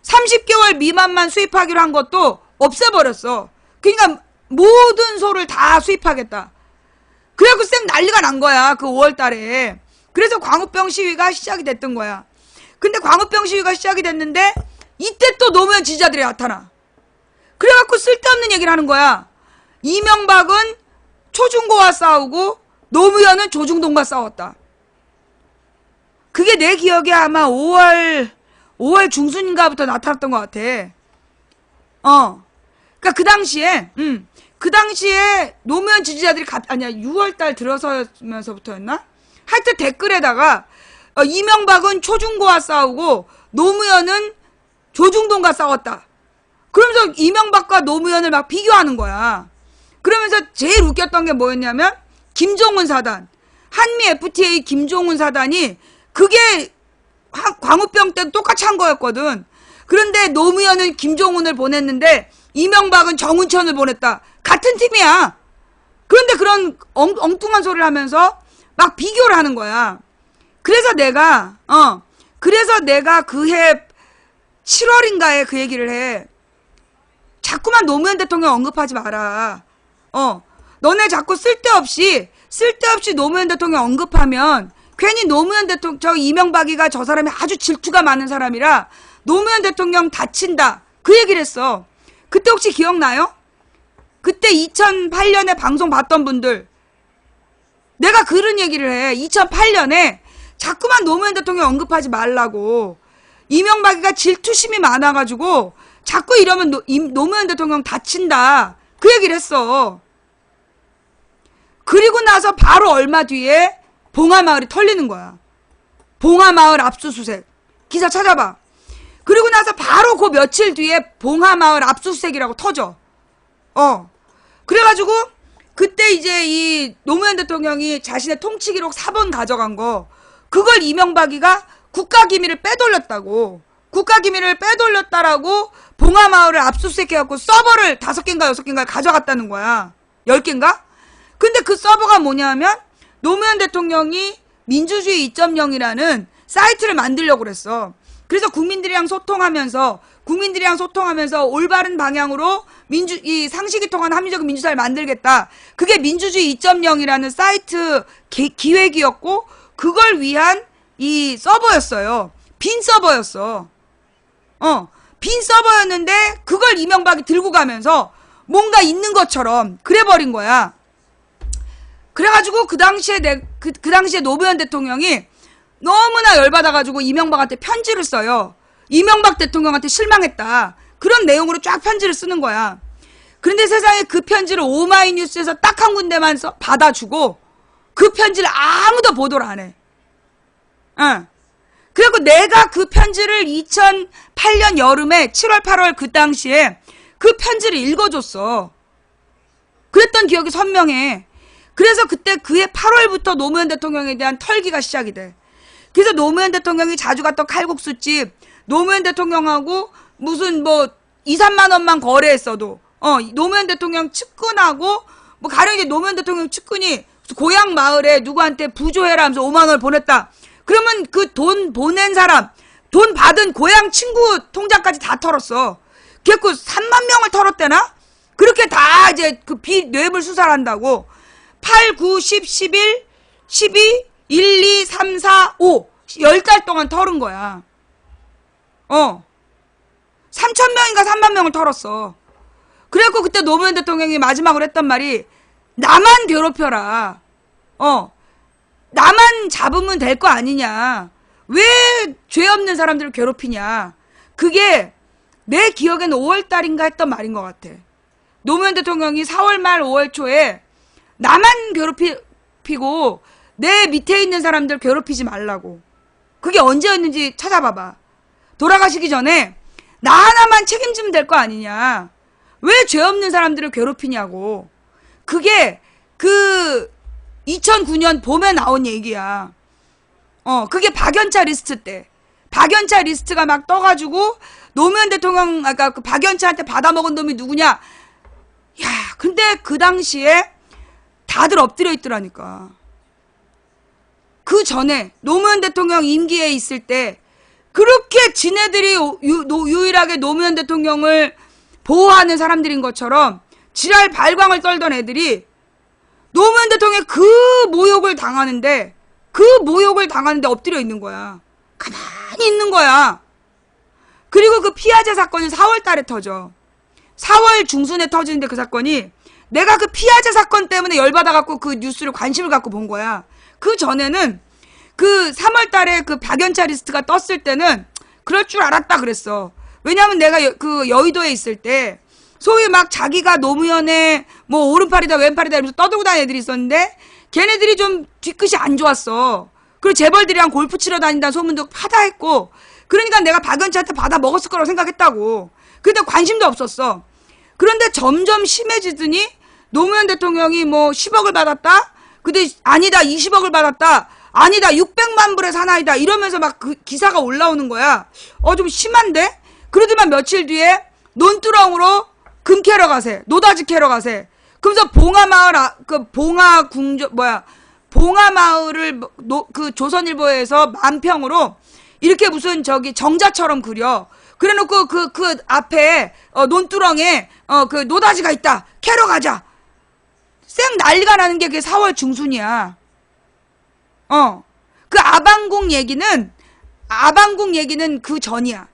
30개월 미만만 수입하기로 한 것도 없애버렸어. 그러니까 모든 소를 다 수입하겠다. 그래갖고 쌩 난리가 난 거야, 그 5월 달에. 그래서 광우병 시위가 시작이 됐던 거야. 근데 광우병 시위가 시작이 됐는데 이때 또 노무현 지지자들이 나타나. 그래갖고 쓸데없는 얘기를 하는 거야. 이명박은 초중고와 싸우고 노무현은 조중동과 싸웠다. 그게 내 기억에 아마 5월 중순인가부터 나타났던 것 같아. 그러니까 그 당시에 노무현 지지자들이 아니야 6월달 들어서면서부터였나? 하여튼 댓글에다가 이명박은 초중고와 싸우고 노무현은 조중동과 싸웠다. 그러면서 이명박과 노무현을 막 비교하는 거야. 그러면서 제일 웃겼던 게 뭐였냐면 김종훈 사단, 한미 FTA 김종훈 사단이 그게 광우병 때도 똑같이 한 거였거든. 그런데 노무현은 김종훈을 보냈는데 이명박은 정운천을 보냈다. 같은 팀이야. 그런데 그런 엉뚱한 소리를 하면서 막 비교를 하는 거야. 그래서 내가 그해 7월인가에 그 얘기를 해. 자꾸만 노무현 대통령 언급하지 마라. 너네 자꾸 쓸데없이 노무현 대통령 언급하면 괜히 노무현 대통령, 저 이명박이가 저 사람이 아주 질투가 많은 사람이라 노무현 대통령 다친다. 그 얘기를 했어. 그때 혹시 기억나요? 그때 2008년에 방송 봤던 분들, 내가 그런 얘기를 해. 2008년에 자꾸만 노무현 대통령 언급하지 말라고. 이명박이가 질투심이 많아가지고 자꾸 이러면 노무현 대통령 다친다. 그 얘기를 했어. 그리고 나서 바로 얼마 뒤에 봉하마을이 털리는 거야. 봉하마을 압수수색. 기사 찾아봐. 그리고 나서 바로 그 며칠 뒤에 봉하마을 압수수색이라고 터져. 그래가지고 그때 이제 이 노무현 대통령이 자신의 통치 기록 4번 가져간 거, 그걸 이명박이가 국가기밀을 빼돌렸다고. 국가기밀을 빼돌렸다라고 봉하마을을 압수수색해갖고 서버를 5개인가 6개인가 가져갔다는 거야. 10개인가? 근데 그 서버가 뭐냐면 노무현 대통령이 민주주의 2.0이라는 사이트를 만들려고 그랬어. 그래서 국민들이랑 소통하면서 올바른 방향으로 이 상식이 통한 합리적인 민주사회를 만들겠다. 그게 민주주의 2.0이라는 사이트 기획이었고, 그걸 위한 이 서버였어요. 빈 서버였어. 빈 서버였는데 그걸 이명박이 들고 가면서 뭔가 있는 것처럼 그래버린 거야. 그래가지고 그 당시에 노무현 대통령이 너무나 열받아가지고 이명박한테 편지를 써요. 이명박 대통령한테 실망했다. 그런 내용으로 쫙 편지를 쓰는 거야. 그런데 세상에 그 편지를 오마이뉴스에서 딱 한 군데만 받아주고 그 편지를 아무도 보도를 안 해. 그리고 내가 그 편지를 2008년 여름에 7월 8월 그 당시에 그 편지를 읽어줬어. 그랬던 기억이 선명해. 그래서 그때 그해 8월부터 노무현 대통령에 대한 털기가 시작이 돼. 그래서 노무현 대통령이 자주 갔던 칼국수집, 노무현 대통령하고 무슨 뭐 2, 3만 원만 거래했어도 노무현 대통령 측근하고 뭐 가령 이제 노무현 대통령 측근이 고향 마을에 누구한테 부조해라 하면서 5만 원을 보냈다. 그러면 그 돈 보낸 사람, 돈 받은 고향 친구 통장까지 다 털었어. 그래갖고 3만 명을 털었대나? 그렇게 다 이제 그 비뇌물 수사를 한다고. 8, 9, 10, 11, 12, 1, 2, 3, 4, 5 10달 동안 털은 거야. 3,000명인가 3만 명을 털었어. 그래갖고 그때 노무현 대통령이 마지막으로 했던 말이 나만 괴롭혀라. 나만 잡으면 될 거 아니냐. 왜 죄 없는 사람들을 괴롭히냐. 그게 내 기억에는 5월달인가 했던 말인 것 같아. 노무현 대통령이 4월 말 5월 초에 나만 괴롭히고 내 밑에 있는 사람들 괴롭히지 말라고. 그게 언제였는지 찾아봐봐. 돌아가시기 전에 나 하나만 책임지면 될 거 아니냐. 왜 죄 없는 사람들을 괴롭히냐고. 그게 그 2009년 봄에 나온 얘기야. 그게 박연차 리스트 때. 박연차 리스트가 막 떠가지고 노무현 대통령 아까 그 박연차한테 받아먹은 놈이 누구냐. 야, 근데 그 당시에 다들 엎드려 있더라니까. 그 전에 노무현 대통령 임기에 있을 때 그렇게 지네들이 유일하게 노무현 대통령을 보호하는 사람들인 것처럼 지랄 발광을 떨던 애들이 노무현 대통령의 그 모욕을 당하는데 엎드려 있는 거야. 가만히 있는 거야. 그리고 그 피아제 사건이 4월 달에 터져. 4월 중순에 터지는데 그 사건이 내가 그 피아제 사건 때문에 열받아갖고 그 뉴스를 관심을 갖고 본 거야. 그 전에는 그 3월 달에 그 박연차 리스트가 떴을 때는 그럴 줄 알았다 그랬어. 왜냐면 내가 그 여의도에 있을 때 소위 막 자기가 노무현의 뭐 오른팔이다 왼팔이다 이러면서 떠들고 다니는 애들이 있었는데 걔네들이 좀 뒤끝이 안 좋았어. 그리고 재벌들이랑 골프 치러 다닌다는 소문도 파다했고 그러니까 내가 박연차한테 받아 먹었을 거라고 생각했다고. 근데 관심도 없었어. 그런데 점점 심해지더니 노무현 대통령이 뭐 10억을 받았다? 근데 아니다 20억을 받았다. 아니다 600만 불의 사나이다. 이러면서 막 그 기사가 올라오는 거야. 좀 심한데? 그러더만 며칠 뒤에 논두렁으로 금 캐러 가세. 노다지 캐러 가세. 그러면서 봉하마을 봉하마을을 그 조선일보에서 만평으로 이렇게 무슨 저기 정자처럼 그려. 그래놓고 그 앞에 논두렁에 그 노다지가 있다. 캐러 가자. 쌩 난리가 나는 게 그게 4월 중순이야. 그 아방궁 얘기는 그 전이야.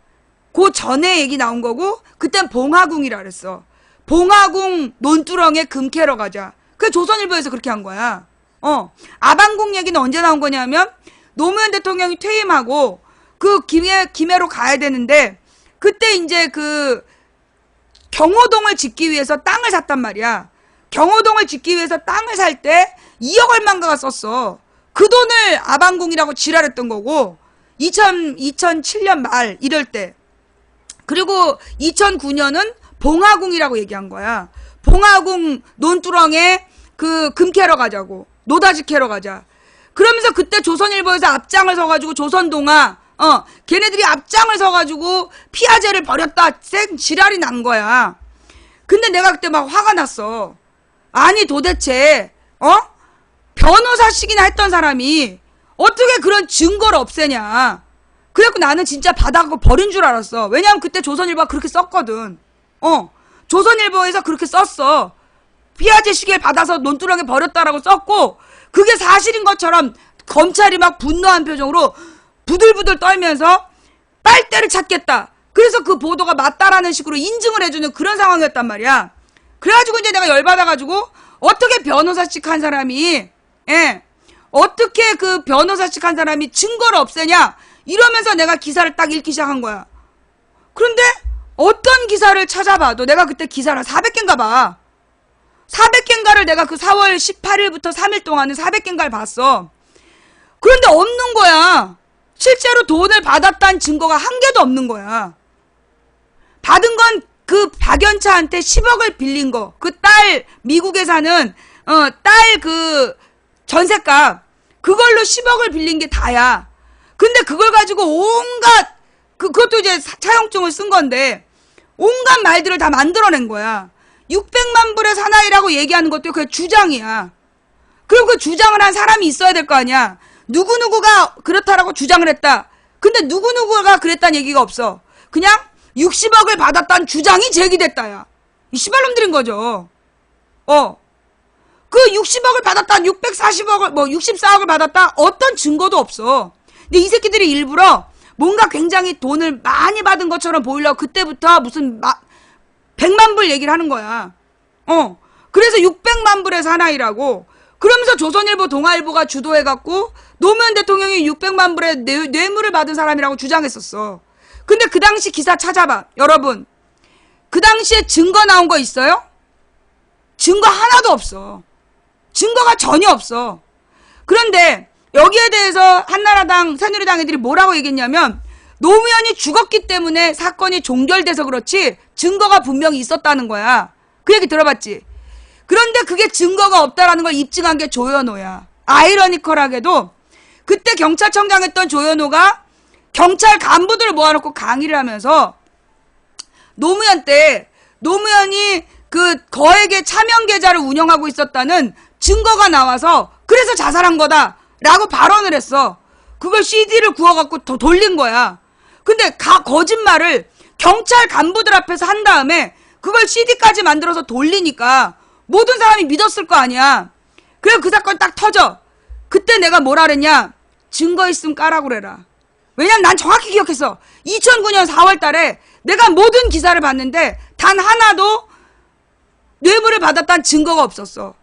그 전에 얘기 나온 거고 그땐 봉하궁이라 그랬어. 봉하궁 논두렁에 금 캐러 가자. 그 조선일보에서 그렇게 한 거야. 아방궁 얘기는 언제 나온 거냐면 노무현 대통령이 퇴임하고 그 김해로 가야 되는데 그때 이제 그 경호동을 짓기 위해서 땅을 샀단 말이야. 경호동을 짓기 위해서 땅을 살 때 2억 얼마인가가 썼어. 그 돈을 아방궁이라고 지랄했던 거고 2007년 말 이럴 때. 그리고 2009년은 봉하궁이라고 얘기한 거야. 봉하궁 논두렁에 그 금 캐러 가자고. 노다지 캐러 가자. 그러면서 그때 조선일보에서 앞장을 서가지고 조선동아 걔네들이 앞장을 서가지고 피아제를 벌였다. 쌩 지랄이 난 거야. 근데 내가 그때 막 화가 났어. 아니 도대체 변호사식이나 했던 사람이 어떻게 그런 증거를 없애냐. 그래갖고 나는 진짜 받아갖고 버린 줄 알았어. 왜냐면 그때 조선일보가 그렇게 썼거든. 조선일보에서 그렇게 썼어. 피아제 시계를 받아서 논두렁에 버렸다라고 썼고 그게 사실인 것처럼 검찰이 막 분노한 표정으로 부들부들 떨면서 빨대를 찾겠다. 그래서 그 보도가 맞다라는 식으로 인증을 해주는 그런 상황이었단 말이야. 그래가지고 이제 내가 열받아가지고 어떻게 변호사식 한 사람이 어떻게 그 변호사식 한 사람이 증거를 없애냐 이러면서 내가 기사를 딱 읽기 시작한 거야. 그런데 어떤 기사를 찾아봐도 내가 그때 기사를 400개인가 봐. 400개인가를 내가 그 4월 18일부터 3일 동안은 400개인가를 봤어. 그런데 없는 거야. 실제로 돈을 받았다는 증거가 한 개도 없는 거야. 받은 건 그 박연차한테 10억을 빌린 거. 그 딸 미국에 사는 딸 그 전셋값 그걸로 10억을 빌린 게 다야. 근데 그걸 가지고 온갖 그것도 이제 차용증을 쓴 건데 온갖 말들을 다 만들어낸 거야. 600만 불의 사나이라고 얘기하는 것도 그게 주장이야. 그리고 그 주장을 한 사람이 있어야 될 거 아니야. 누구누구가 그렇다라고 주장을 했다. 근데 누구누구가 그랬다는 얘기가 없어. 그냥 60억을 받았다는 주장이 제기됐다야. 이 씨발놈들인 거죠. 그 60억을 받았다, 640억을, 64억을 받았다, 어떤 증거도 없어. 근데 이 새끼들이 일부러 뭔가 굉장히 돈을 많이 받은 것처럼 보이려고 그때부터 무슨 100만 불 얘기를 하는 거야. 그래서 600만 불의 사나이라고. 그러면서 조선일보, 동아일보가 주도해갖고 노무현 대통령이 600만 불의 뇌물을 받은 사람이라고 주장했었어. 근데 그 당시 기사 찾아봐. 여러분. 그 당시에 증거 나온 거 있어요? 증거 하나도 없어. 증거가 전혀 없어. 그런데 여기에 대해서 한나라당, 새누리당 애들이 뭐라고 얘기했냐면 노무현이 죽었기 때문에 사건이 종결돼서 그렇지 증거가 분명히 있었다는 거야. 그 얘기 들어봤지? 그런데 그게 증거가 없다라는 걸 입증한 게 조현호야. 아이러니컬하게도 그때 경찰청장 했던 조현호가 경찰 간부들을 모아놓고 강의를 하면서 노무현 때 노무현이 그 거액의 차명 계좌를 운영하고 있었다는 증거가 나와서 그래서 자살한 거다 라고 발언을 했어. 그걸 CD를 구워갖고 더 돌린 거야. 근데 거짓말을 경찰 간부들 앞에서 한 다음에 그걸 CD까지 만들어서 돌리니까 모든 사람이 믿었을 거 아니야. 그래서 그 사건 딱 터져. 그때 내가 뭐라 그랬냐. 증거 있으면 까라고 그래라. 왜냐면 난 정확히 기억했어. 2009년 4월 달에 내가 모든 기사를 봤는데 단 하나도 뇌물을 받았다는 증거가 없었어.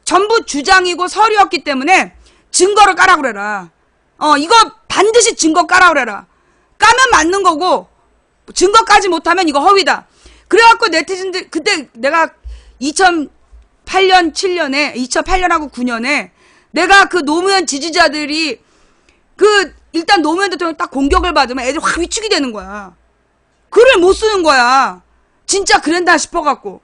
전부 주장이고 설이었기 때문에 증거를 까라 그래라. 이거 반드시 증거 까라 그래라. 까면 맞는 거고 증거 까지 못하면 이거 허위다. 그래갖고 네티즌들 그때 내가 2008년 7년에 2008년하고 9년에 내가 그 노무현 지지자들이 일단 노무현 대통령 딱 공격을 받으면 애들 확 위축이 되는 거야. 글을 못 쓰는 거야. 진짜 그랬다 싶어갖고.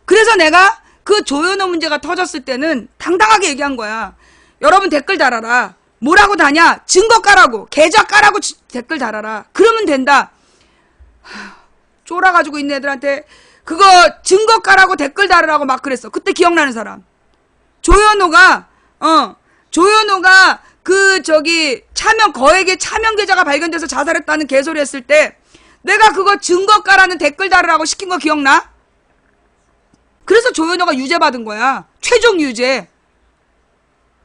그래서 내가 그 조현호 문제가 터졌을 때는 당당하게 얘기한 거야. 여러분 댓글 달아라. 뭐라고 다냐? 증거 까라고. 계좌 까라고 댓글 달아라. 그러면 된다. 쫄아가지고 있는 애들한테 그거 증거 까라고 댓글 달으라고 막 그랬어. 그때 기억나는 사람. 조현호가 거액의 차명 계좌가 발견돼서 자살했다는 개소리 했을 때 내가 그거 증거 까라는 댓글 달으라고 시킨 거 기억나? 그래서 조현호가 유죄 받은 거야. 최종 유죄.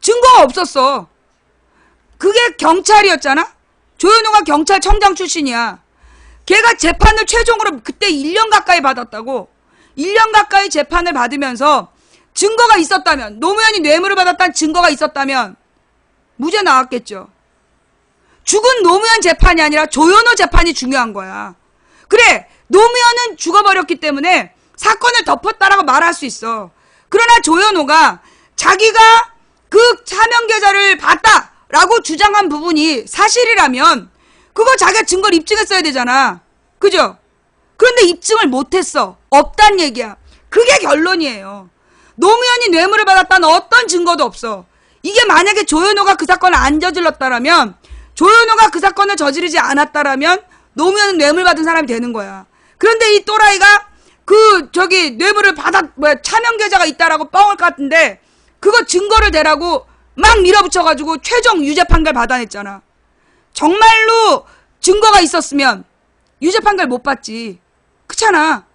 증거가 없었어. 그게 경찰이었잖아? 조현호가 경찰청장 출신이야. 걔가 재판을 최종으로 그때 1년 가까이 받았다고. 1년 가까이 재판을 받으면서 증거가 있었다면, 노무현이 뇌물을 받았다는 증거가 있었다면 무죄 나왔겠죠. 죽은 노무현 재판이 아니라 조현호 재판이 중요한 거야. 그래, 노무현은 죽어버렸기 때문에 사건을 덮었다라고 말할 수 있어. 그러나 조현호가 자기가 그 차명 계좌를 봤다라고 주장한 부분이 사실이라면 그거 자기가 증거를 입증했어야 되잖아. 그죠? 그런데 입증을 못했어. 없단 얘기야. 그게 결론이에요. 노무현이 뇌물을 받았다는 어떤 증거도 없어. 이게 만약에 조현호가 그 사건을 안 저질렀다라면, 조현호가 그 사건을 저지르지 않았다라면 노무현은 뇌물 받은 사람이 되는 거야. 그런데 이 또라이가 뇌물을 차명 계좌가 있다라고 뻥을 깠는데 그거 증거를 대라고 막 밀어붙여가지고 최종 유죄 판결 받아냈잖아. 정말로 증거가 있었으면 유죄 판결 못 받지. 그렇잖아.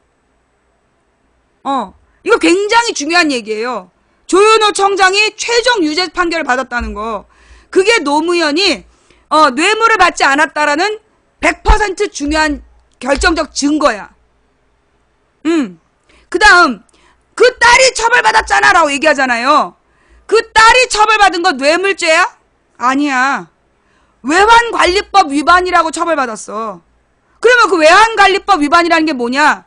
이거 굉장히 중요한 얘기예요. 조현호 청장이 최종 유죄 판결을 받았다는 거. 그게 노무현이 뇌물을 받지 않았다라는 100% 중요한 결정적 증거야. 그 다음 그 딸이 처벌받았잖아 라고 얘기하잖아요. 그 딸이 처벌받은 거 뇌물죄야? 아니야. 외환관리법 위반이라고 처벌받았어. 그러면 그 외환관리법 위반이라는 게 뭐냐?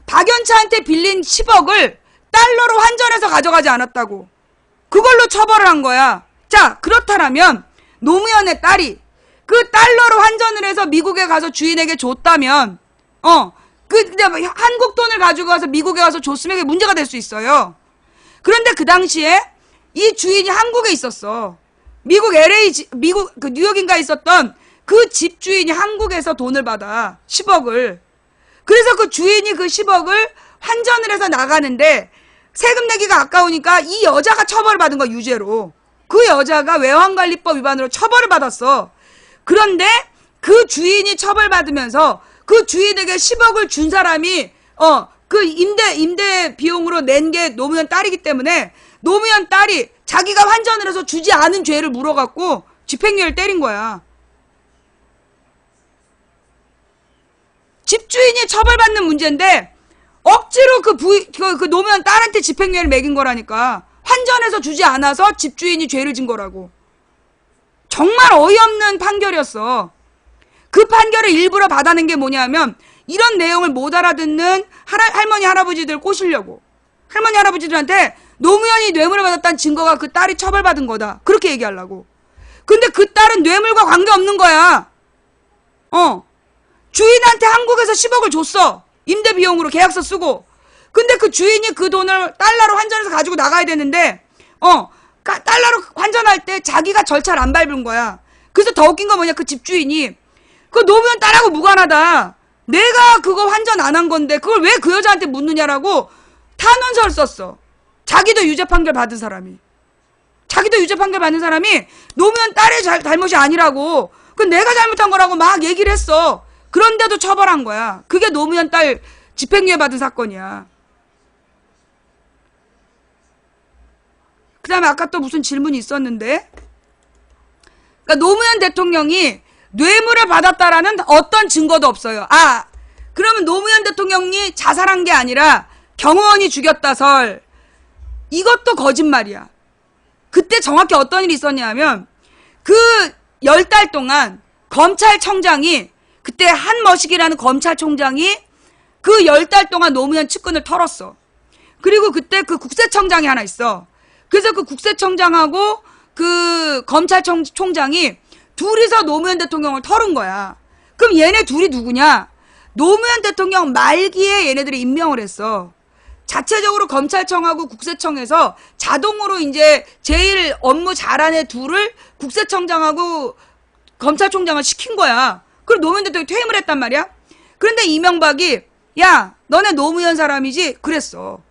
박연차한테 빌린 10억을 달러로 환전해서 가져가지 않았다고. 그걸로 처벌을 한 거야. 자, 그렇다면 노무현의 딸이 그 달러로 환전을 해서 미국에 가서 주인에게 줬다면 한국 돈을 가지고 가서 미국에 가서 줬으면 그게 문제가 될 수 있어요. 그런데 그 당시에 이 주인이 한국에 있었어. 미국 뉴욕인가에 있었던 그 집 주인이 한국에서 돈을 받아. 10억을. 그래서 그 주인이 그 10억을 환전을 해서 나가는데 세금 내기가 아까우니까 이 여자가 처벌을 받은 거야, 유죄로. 그 여자가 외환관리법 위반으로 처벌을 받았어. 그런데 그 주인이 처벌받으면서 그 주인에게 10억을 준 사람이 그 임대 비용으로 낸 게 노무현 딸이기 때문에 노무현 딸이 자기가 환전을 해서 주지 않은 죄를 물어갖고 집행유예를 때린 거야. 집주인이 처벌받는 문제인데 억지로 그 노무현 딸한테 집행유예를 매긴 거라니까. 환전해서 주지 않아서 집주인이 죄를 진 거라고. 정말 어이없는 판결이었어. 그 판결을 일부러 받아낸 게 뭐냐면 이런 내용을 못 알아듣는 할머니 할아버지들 꼬시려고. 할머니 할아버지들한테 노무현이 뇌물을 받았다는 증거가 그 딸이 처벌받은 거다. 그렇게 얘기하려고. 근데 그 딸은 뇌물과 관계없는 거야. 주인한테 한국에서 10억을 줬어. 임대 비용으로 계약서 쓰고. 근데 그 주인이 그 돈을 달러로 환전해서 가지고 나가야 되는데 달러로 환전할 때 자기가 절차를 안 밟은 거야. 그래서 더 웃긴 건 뭐냐, 그 집주인이 그 노무현 딸하고 무관하다. 내가 그거 환전 안 한 건데 그걸 왜 그 여자한테 묻느냐라고 탄원서를 썼어. 자기도 유죄 판결 받은 사람이. 자기도 유죄 판결 받는 사람이 노무현 딸의 잘못이 아니라고. 그 내가 잘못한 거라고 막 얘기를 했어. 그런데도 처벌한 거야. 그게 노무현 딸 집행유예 받은 사건이야. 그 다음에 아까 또 무슨 질문이 있었는데, 그러니까 노무현 대통령이 뇌물을 받았다라는 어떤 증거도 없어요. 아, 그러면 노무현 대통령이 자살한 게 아니라 경호원이 죽였다설. 이것도 거짓말이야. 그때 정확히 어떤 일이 있었냐면 그 10달 동안 검찰청장이 그때 한머식이라는 검찰총장이 그 10달 동안 노무현 측근을 털었어. 그리고 그때 그 국세청장이 하나 있어. 그래서 그 국세청장하고 그 검찰총장이 둘이서 노무현 대통령을 털은 거야. 그럼 얘네 둘이 누구냐? 노무현 대통령 말기에 얘네들이 임명을 했어. 자체적으로 검찰청하고 국세청에서 자동으로 이제 제일 업무 잘하는 애 둘을 국세청장하고 검찰총장을 시킨 거야. 그리고 노무현 대통령이 퇴임을 했단 말이야. 그런데 이명박이 야, 너네 노무현 사람이지? 그랬어.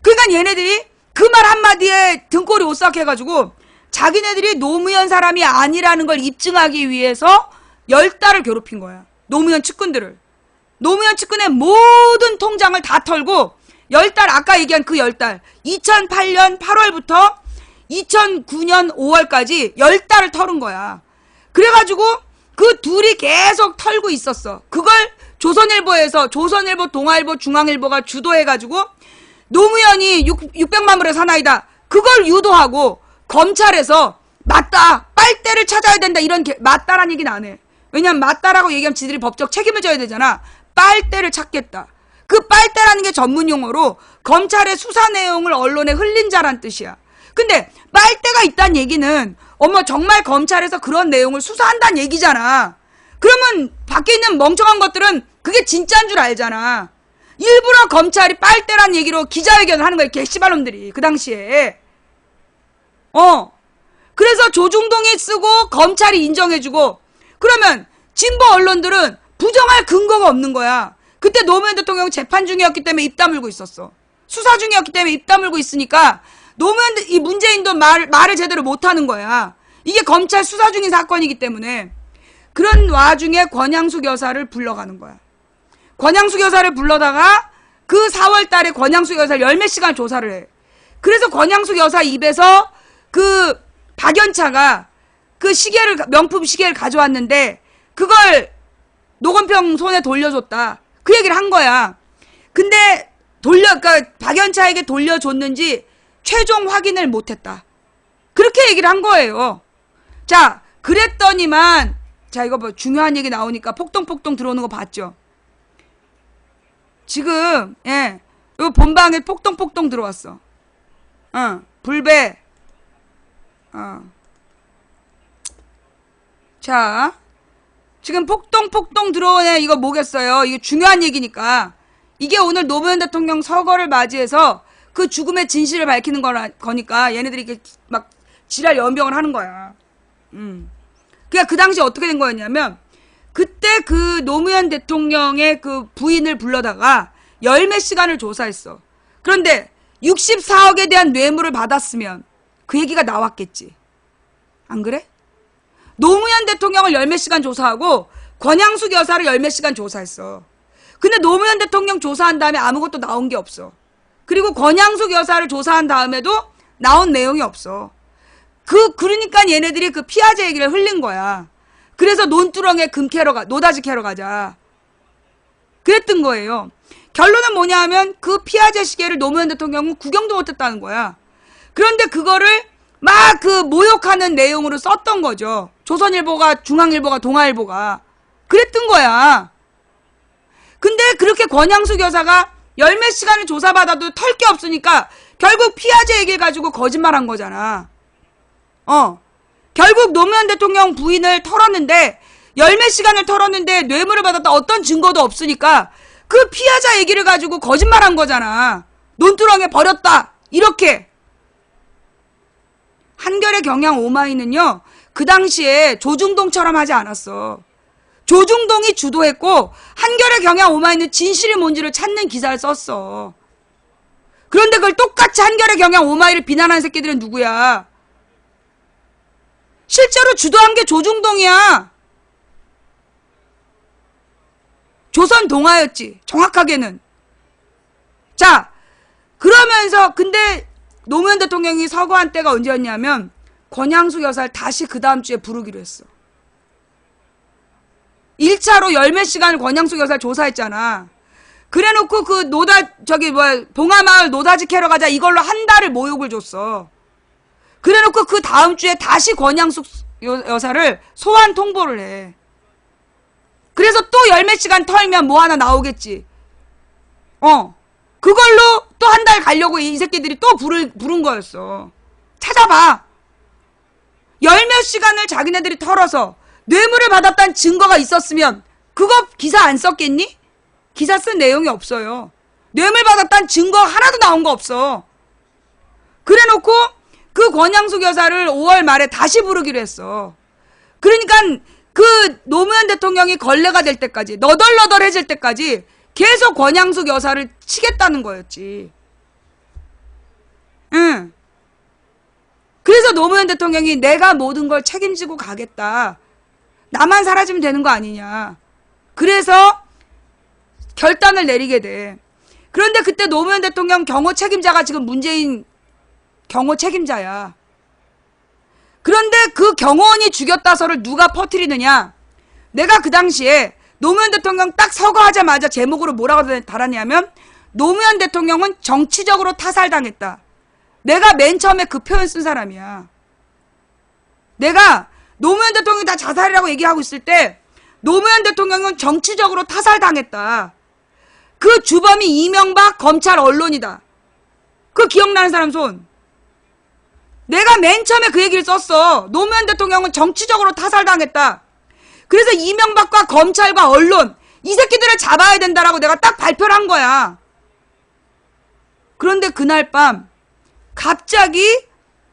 그러니까 얘네들이 그 말 한마디에 등골이 오싹해가지고 자기네들이 노무현 사람이 아니라는 걸 입증하기 위해서 10달을 괴롭힌 거야. 노무현 측근들을. 노무현 측근의 모든 통장을 다 털고 10달, 아까 얘기한 그 10달, 2008년 8월부터 2009년 5월까지 10달을 털은 거야. 그래가지고 그 둘이 계속 털고 있었어. 그걸 조선일보에서, 조선일보, 동아일보, 중앙일보가 주도해가지고 노무현이 600만 불의 사나이다. 그걸 유도하고 검찰에서 맞다, 빨대를 찾아야 된다, 이런 맞다라는 얘기는 안 해. 왜냐면 맞다라고 얘기하면 지들이 법적 책임을 져야 되잖아. 빨대를 찾겠다. 그 빨대라는 게 전문 용어로 검찰의 수사 내용을 언론에 흘린 자란 뜻이야. 근데 빨대가 있다는 얘기는 어머 정말 검찰에서 그런 내용을 수사한다는 얘기잖아. 그러면 밖에 있는 멍청한 것들은 그게 진짜인 줄 알잖아. 일부러 검찰이 빨대란 얘기로 기자회견을 하는 거야. 개씨발놈들이 그 당시에. 그래서 조중동이 쓰고 검찰이 인정해주고 그러면 진보 언론들은 부정할 근거가 없는 거야. 그때 노무현 대통령 재판 중이었기 때문에 입 다물고 있었어. 수사 중이었기 때문에 입 다물고 있으니까 이 문재인도 말을 제대로 못하는 거야. 이게 검찰 수사 중인 사건이기 때문에. 그런 와중에 권양숙 여사를 불러가는 거야. 권양숙 여사를 불러다가 그 4월 달에 권양숙 여사를 열몇 시간 조사를 해. 그래서 권양숙 여사 입에서 그 박연차가 그 시계를, 명품 시계를 가져왔는데 그걸 노건평 손에 돌려줬다. 그 얘기를 한 거야. 근데 그러니까 박연차에게 돌려줬는지 최종 확인을 못했다. 그렇게 얘기를 한 거예요. 자, 그랬더니만 자, 이거 뭐 중요한 얘기 나오니까 폭동폭동 들어오는 거 봤죠? 지금 이 본방에 폭동폭동 들어왔어. 불배. 자, 지금 폭동폭동 들어오네. 이거 뭐겠어요? 이게 중요한 얘기니까. 이게 오늘 노무현 대통령 서거를 맞이해서 그 죽음의 진실을 밝히는 거니까 얘네들이 이렇게 막 지랄 연병을 하는 거야. 그러니까 그 당시 어떻게 된 거였냐면 그때 그 노무현 대통령의 그 부인을 불러다가 열몇 시간을 조사했어. 그런데 64억에 대한 뇌물을 받았으면 그 얘기가 나왔겠지. 안 그래? 노무현 대통령을 열몇 시간 조사하고 권양숙 여사를 열몇 시간 조사했어. 근데 노무현 대통령 조사한 다음에 아무것도 나온 게 없어. 그리고 권양숙 여사를 조사한 다음에도 나온 내용이 없어. 그러니까 얘네들이 그 피아제 얘기를 흘린 거야. 그래서 논두렁에 노다지 캐러 가자. 그랬던 거예요. 결론은 뭐냐 하면 그 피아제 시계를 노무현 대통령은 구경도 못했다는 거야. 그런데 그거를 막 그 모욕하는 내용으로 썼던 거죠. 조선일보가, 중앙일보가, 동아일보가. 그랬던 거야. 근데 그렇게 권양숙 여사가 열몇 시간을 조사받아도 털 게 없으니까 결국 피아제 얘기를 가지고 거짓말한 거잖아. 결국 노무현 대통령 부인을 털었는데 열몇 시간을 털었는데 뇌물을 받았다 어떤 증거도 없으니까 그 피하자 얘기를 가지고 거짓말한 거잖아. 논두렁에 버렸다. 이렇게. 한겨레 경향 오마이는요. 그 당시에 조중동처럼 하지 않았어. 조중동이 주도했고 한겨레 경향 오마이는 진실이 뭔지를 찾는 기사를 썼어. 그런데 그걸 똑같이 한겨레 경향 오마이를 비난하는 새끼들은 누구야? 실제로 주도한 게 조중동이야. 조선동아였지. 정확하게는. 자, 그러면서 근데 노무현 대통령이 서거한 때가 언제였냐면 권양숙 여사를 다시 그 다음 주에 부르기로 했어. 1차로 열몇 시간을 권양숙 여사를 조사했잖아. 그래놓고 그 봉하마을 노다지 캐러 가자 이걸로 한 달을 모욕을 줬어. 그래놓고 그 다음 주에 다시 권양숙 여사를 소환 통보를 해. 그래서 또 열몇 시간 털면 뭐 하나 나오겠지. 그걸로 또 한 달 가려고 이 새끼들이 또 부른 거였어. 찾아봐. 열몇 시간을 자기네들이 털어서 뇌물을 받았다는 증거가 있었으면 그거 기사 안 썼겠니? 기사 쓴 내용이 없어요. 뇌물 받았다는 증거 하나도 나온 거 없어. 그래놓고 그 권양숙 여사를 5월 말에 다시 부르기로 했어. 그러니까 그 노무현 대통령이 걸레가 될 때까지 너덜너덜해질 때까지 계속 권양숙 여사를 치겠다는 거였지. 응. 그래서 노무현 대통령이 내가 모든 걸 책임지고 가겠다. 나만 사라지면 되는 거 아니냐. 그래서 결단을 내리게 돼. 그런데 그때 노무현 대통령 경호 책임자가 지금 문재인 경호 책임자야. 그런데 그 경호원이 죽였다서를 누가 퍼뜨리느냐. 내가 그 당시에 노무현 대통령 딱 서거하자마자 제목으로 뭐라고 달았냐면 노무현 대통령은 정치적으로 타살당했다. 내가 맨 처음에 그 표현 쓴 사람이야. 내가 노무현 대통령이 다 자살이라고 얘기하고 있을 때 노무현 대통령은 정치적으로 타살당했다. 그 주범이 이명박 검찰 언론이다. 그 기억나는 사람 손. 내가 맨 처음에 그 얘기를 썼어. 노무현 대통령은 정치적으로 타살당했다. 그래서 이명박과 검찰과 언론 이 새끼들을 잡아야 된다라고 내가 딱 발표를 한 거야. 그런데 그날 밤 갑자기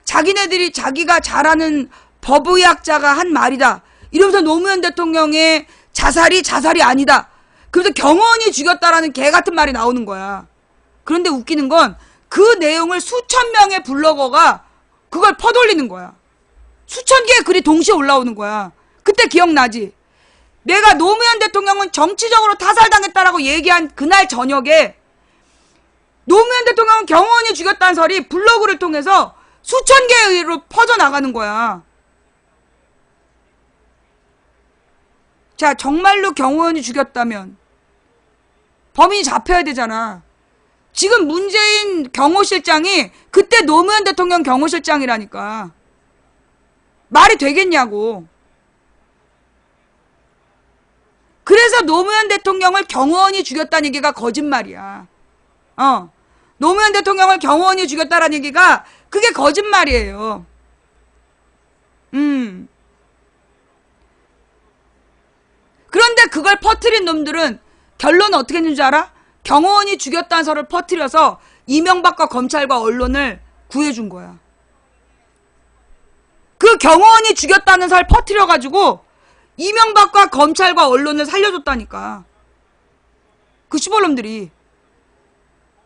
자기네들이 자기가 잘 아는 법의학자가 한 말이다. 이러면서 노무현 대통령의 자살이 아니다. 그래서 경호원이 죽였다라는 개 같은 말이 나오는 거야. 그런데 웃기는 건 그 내용을 수천 명의 블로거가 그걸 퍼돌리는 거야. 수천 개의 글이 동시에 올라오는 거야. 그때 기억나지? 내가 노무현 대통령은 정치적으로 타살당했다라고 얘기한 그날 저녁에 노무현 대통령은 경호원이 죽였다는 설이 블로그를 통해서 수천 개의 의로 퍼져나가는 거야. 자, 정말로 경호원이 죽였다면 범인이 잡혀야 되잖아. 지금 문재인 경호실장이 그때 노무현 대통령 경호실장이라니까. 말이 되겠냐고. 그래서 노무현 대통령을 경호원이 죽였다는 얘기가 거짓말이야. 노무현 대통령을 경호원이 죽였다라는 얘기가 그게 거짓말이에요. 그런데 그걸 퍼뜨린 놈들은 결론은 어떻게 했는 줄 알아? 경호원이 죽였다는 설을 퍼뜨려서 이명박과 검찰과 언론을 구해준 거야. 그 경호원이 죽였다는 설 퍼뜨려가지고 이명박과 검찰과 언론을 살려줬다니까. 그 시벌놈들이.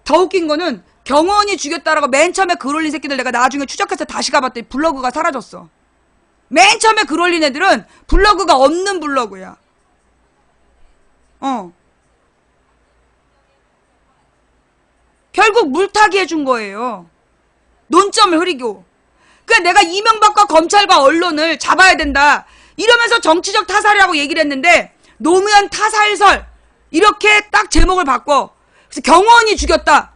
더 웃긴 거는 경호원이 죽였다라고 맨 처음에 글 올린 새끼들 내가 나중에 추적해서 다시 가봤더니 블로그가 사라졌어. 맨 처음에 글 올린 애들은 블로그가 없는 블로그야. 결국 물타기 해준 거예요. 논점을 흐리고. 그러니까 내가 이명박과 검찰과 언론을 잡아야 된다. 이러면서 정치적 타살이라고 얘기를 했는데 노무현 타살설 이렇게 딱 제목을 바꿔. 그래서 경호원이 죽였다.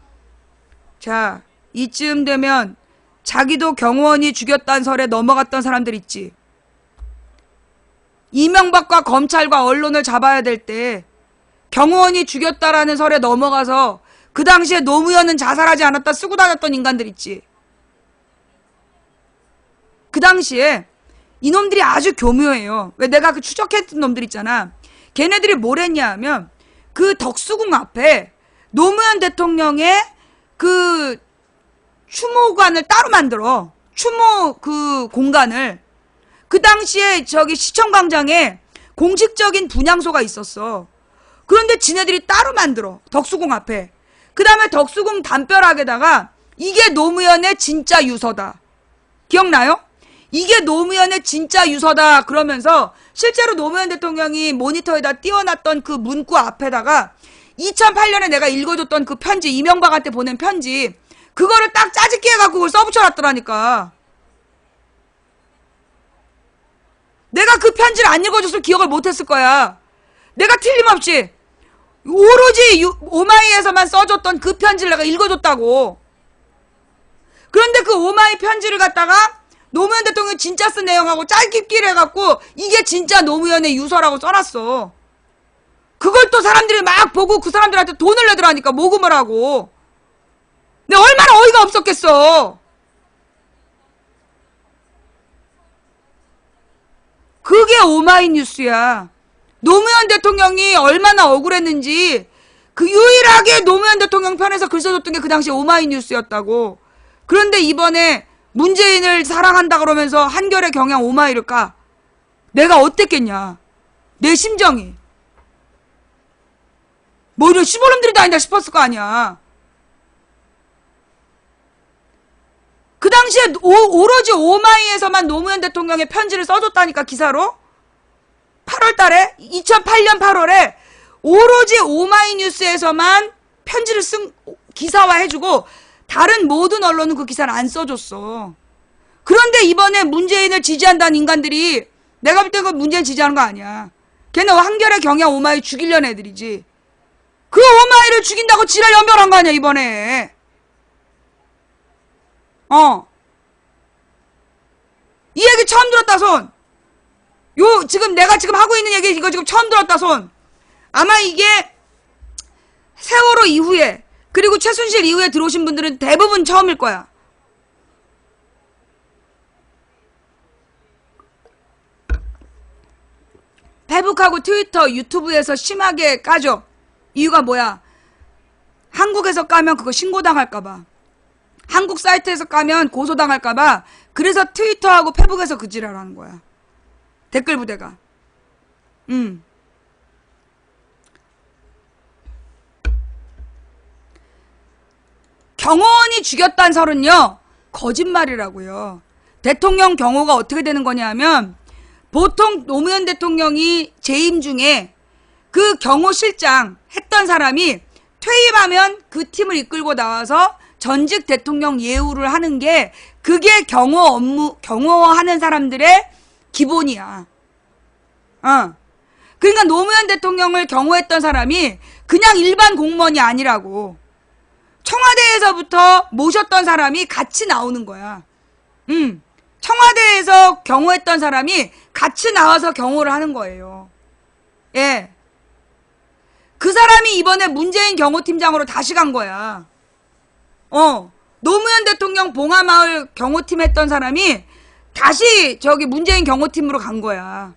자, 이쯤 되면 자기도 경호원이 죽였다는 설에 넘어갔던 사람들 있지. 이명박과 검찰과 언론을 잡아야 될 때 경호원이 죽였다라는 설에 넘어가서 그 당시에 노무현은 자살하지 않았다 쓰고 다녔던 인간들 있지. 그 당시에 이놈들이 아주 교묘해요. 왜 내가 그 추적했던 놈들 있잖아. 걔네들이 뭘 했냐 하면 그 덕수궁 앞에 노무현 대통령의 그 추모관을 따로 만들어. 추모 그 공간을. 그 당시에 저기 시청광장에 공식적인 분향소가 있었어. 그런데 지네들이 따로 만들어. 덕수궁 앞에. 그 다음에 덕수궁 담벼락에다가 이게 노무현의 진짜 유서다. 기억나요? 이게 노무현의 진짜 유서다 그러면서 실제로 노무현 대통령이 모니터에다 띄워놨던 그 문구 앞에다가 2008년에 내가 읽어줬던 그 편지, 이명박한테 보낸 편지, 그거를 딱 짜집기 해갖고 그걸 써붙여놨더라니까. 내가 그 편지를 안 읽어줬으면 기억을 못했을 거야. 내가 틀림없이 오로지 오마이에서만 써줬던 그 편지를 내가 읽어줬다고. 그런데 그 오마이 편지를 갖다가 노무현 대통령이 진짜 쓴 내용하고 짤깁기를 해갖고 이게 진짜 노무현의 유서라고 써놨어. 그걸 또 사람들이 막 보고 그 사람들한테 돈을 내더라니까 모금을 하고. 내가 얼마나 어이가 없었겠어. 그게 오마이뉴스야. 노무현 대통령이 얼마나 억울했는지 그 유일하게 노무현 대통령 편에서 글 써줬던 게 그 당시 오마이뉴스였다고. 그런데 이번에 문재인을 사랑한다 그러면서 한겨레 경향 오마이를 까. 내가 어땠겠냐. 내 심정이. 뭐 이런 시벌놈들이 다닌다 싶었을 거 아니야. 그 당시에 오로지 오마이에서만 노무현 대통령의 편지를 써줬다니까 기사로. 8월 달에 2008년 8월에 오로지 오마이뉴스에서만 편지를 쓴 기사화해주고 다른 모든 언론은 그 기사를 안 써줬어. 그런데 이번에 문재인을 지지한다는 인간들이 내가 볼 때 그 문재인 지지하는 거 아니야. 걔는 한겨레 경향 오마이 죽이려는 애들이지. 그 오마이를 죽인다고 지랄 연변한 거 아니야 이번에. 이 얘기 처음 들었다 손. 지금 내가 지금 하고 있는 얘기 이거 지금 처음 들었다 손. 아마 이게 세월호 이후에 그리고 최순실 이후에 들어오신 분들은 대부분 처음일 거야. 페북하고 트위터, 유튜브에서 심하게 까죠. 이유가 뭐야? 한국에서 까면 그거 신고당할까봐. 한국 사이트에서 까면 고소당할까봐. 그래서 트위터하고 페북에서 그 지랄하는 거야. 댓글 부대가. 경호원이 죽였다는 설은요 거짓말이라고요. 대통령 경호가 어떻게 되는 거냐 하면 보통 노무현 대통령이 재임 중에 그 경호실장 했던 사람이 퇴임하면 그 팀을 이끌고 나와서 전직 대통령 예우를 하는 게 그게 경호하는 사람들의 기본이야. 그러니까 노무현 대통령을 경호했던 사람이 그냥 일반 공무원이 아니라고. 청와대에서부터 모셨던 사람이 같이 나오는 거야. 청와대에서 경호했던 사람이 같이 나와서 경호를 하는 거예요. 예. 그 사람이 이번에 문재인 경호팀장으로 다시 간 거야. 노무현 대통령 봉하마을 경호팀 했던 사람이 다시 저기 문재인 경호팀으로 간 거야.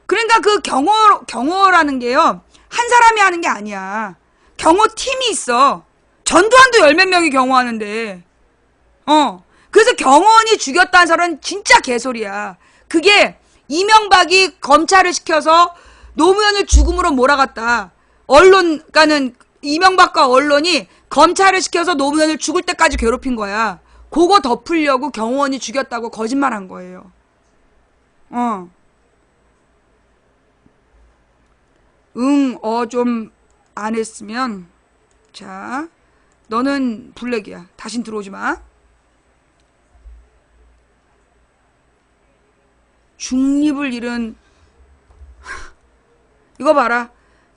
그러니까 그 경호라는 게요, 한 사람이 하는 게 아니야. 경호팀이 있어. 전두환도 열 몇 명이 경호하는데. 그래서 경호원이 죽였다는 설은 진짜 개소리야. 그게 이명박이 검찰을 시켜서 노무현을 죽음으로 몰아갔다. 그러니까는 이명박과 언론이 검찰을 시켜서 노무현을 죽을 때까지 괴롭힌 거야. 그거 덮으려고 경호원이 죽였다고 거짓말한 거예요. 좀 안 했으면, 자, 너는 블랙이야. 다신 들어오지 마. 중립을 잃은, 이거 봐라.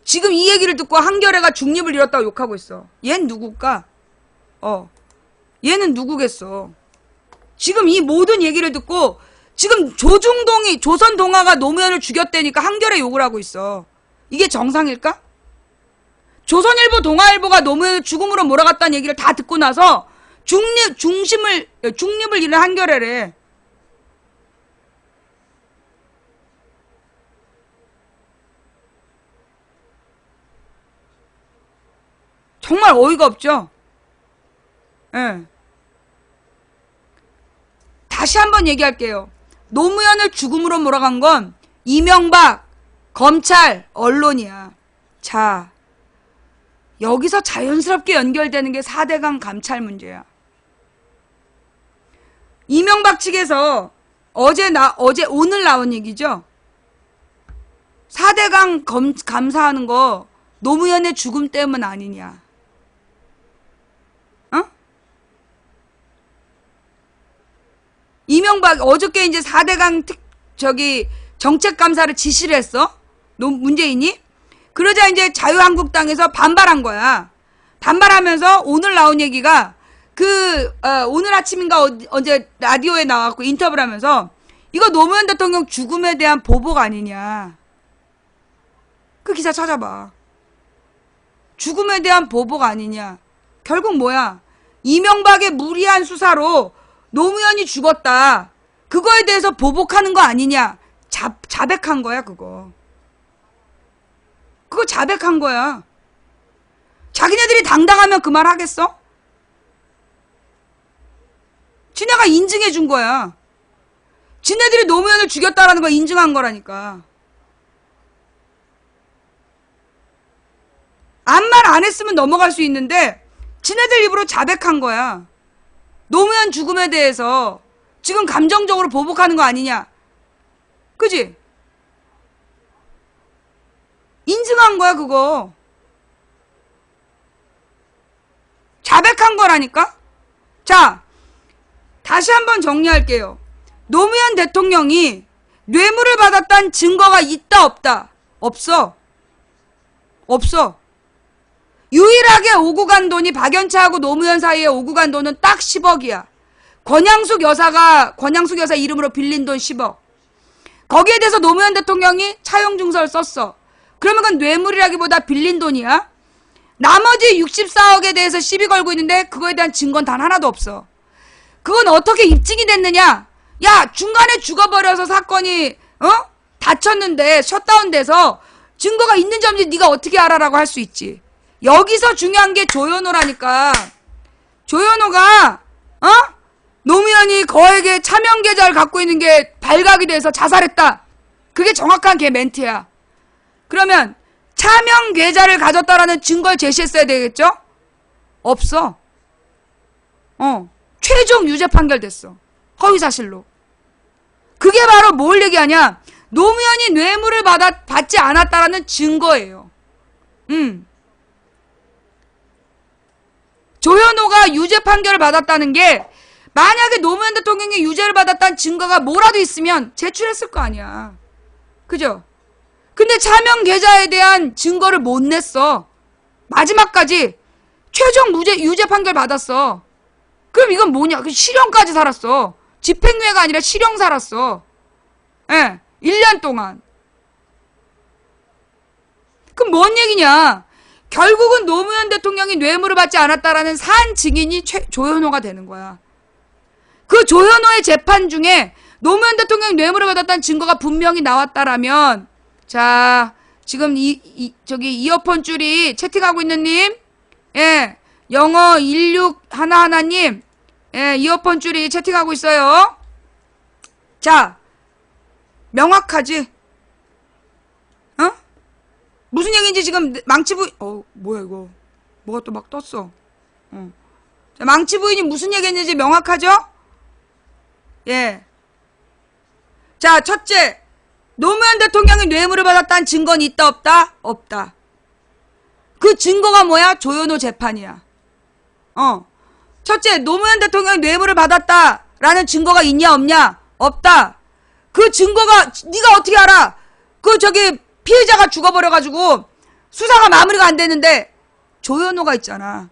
지금 이 얘기를 듣고 한겨레가 중립을 잃었다고 욕하고 있어. 얜 누굴까? 얘는 누구겠어? 지금 이 모든 얘기를 듣고 지금 조선동아가 노무현을 죽였다니까 한겨레 욕을 하고 있어. 이게 정상일까? 조선일보, 동아일보가 노무현을 죽음으로 몰아갔다는 얘기를 다 듣고 나서 중립을 잃은 한겨레래. 정말 어이가 없죠? 예. 다시 한번 얘기할게요. 노무현을 죽음으로 몰아간 건 이명박, 검찰, 언론이야. 자, 여기서 자연스럽게 연결되는 게 4대강 감찰 문제야. 이명박 측에서 오늘 나온 얘기죠? 4대강 감사하는 거 노무현의 죽음 때문 아니냐. 이명박 어저께 이제 4대강 정책감사를 지시를 했어. 문재인이. 그러자 이제 자유한국당에서 반발한 거야. 반발하면서 오늘 나온 얘기가 오늘 아침인가 언제 라디오에 나와갖고 인터뷰를 하면서 이거 노무현 대통령 죽음에 대한 보복 아니냐. 그 기사 찾아봐. 죽음에 대한 보복 아니냐. 결국 뭐야? 이명박의 무리한 수사로 노무현이 죽었다. 그거에 대해서 보복하는 거 아니냐. 자백한 거야, 그거. 그거 자백한 거야. 자기네들이 당당하면 그 말 하겠어? 지네가 인증해 준 거야. 지네들이 노무현을 죽였다라는 걸 인증한 거라니까. 아무 말 안 했으면 넘어갈 수 있는데 지네들 입으로 자백한 거야. 노무현 죽음에 대해서 지금 감정적으로 보복하는 거 아니냐. 그지? 인증한 거야, 그거. 자백한 거라니까? 자, 다시 한번 정리할게요. 노무현 대통령이 뇌물을 받았다는 증거가 있다, 없다? 없어. 없어. 유일하게 오고 간 돈이 박연차하고 노무현 사이에 오고 간 돈은 딱 10억이야. 권양숙 여사 이름으로 빌린 돈 10억. 거기에 대해서 노무현 대통령이 차용증서를 썼어. 그러면 그건 뇌물이라기보다 빌린 돈이야. 나머지 64억에 대해서 시비 걸고 있는데 그거에 대한 증거는 단 하나도 없어. 그건 어떻게 입증이 됐느냐? 야, 중간에 죽어버려서 사건이 다쳤는데 셧다운돼서 증거가 있는지 없는지 네가 어떻게 알아라고 할 수 있지. 여기서 중요한 게 조현호라니까. 조현호가 노무현이 거액의 차명 계좌를 갖고 있는 게 발각이 돼서 자살했다. 그게 정확한 걔 멘트야. 그러면 차명 계좌를 가졌다라는 증거를 제시했어야 되겠죠? 없어. 최종 유죄 판결됐어. 허위사실로. 그게 바로 뭘 얘기하냐? 노무현이 뇌물을 받지 않았다라는 증거예요. 조현호가 유죄 판결을 받았다는 게 만약에 노무현 대통령이 유죄를 받았다는 증거가 뭐라도 있으면 제출했을 거 아니야. 그죠? 근데 차명 계좌에 대한 증거를 못 냈어. 마지막까지 최종 유죄 판결 받았어. 그럼 이건 뭐냐? 실형까지 살았어. 집행유예가 아니라 실형 살았어. 예, 1년 동안. 그럼 뭔 얘기냐? 결국은 노무현 대통령이 뇌물을 받지 않았다라는 산 증인이 조현호가 되는 거야. 그 조현호의 재판 중에 노무현 대통령이 뇌물을 받았다는 증거가 분명히 나왔다라면, 자, 지금 이어폰 줄이 채팅하고 있는 님, 예, 영어 1611님, 예, 이어폰 줄이 채팅하고 있어요. 자, 명확하지? 무슨 얘기인지 지금 망치부인, 뭐야 이거. 뭐가 또 막 떴어. 자, 망치부인이 무슨 얘기했는지 명확하죠? 예. 자, 첫째, 노무현 대통령이 뇌물을 받았다는 증거는 있다, 없다? 없다. 그 증거가 뭐야? 조현호 재판이야. 첫째, 노무현 대통령이 뇌물을 받았다라는 증거가 있냐, 없냐? 없다. 그 증거가, 네가 어떻게 알아? 피해자가 죽어버려가지고 수사가 마무리가 안 되는데 조현호가 있잖아.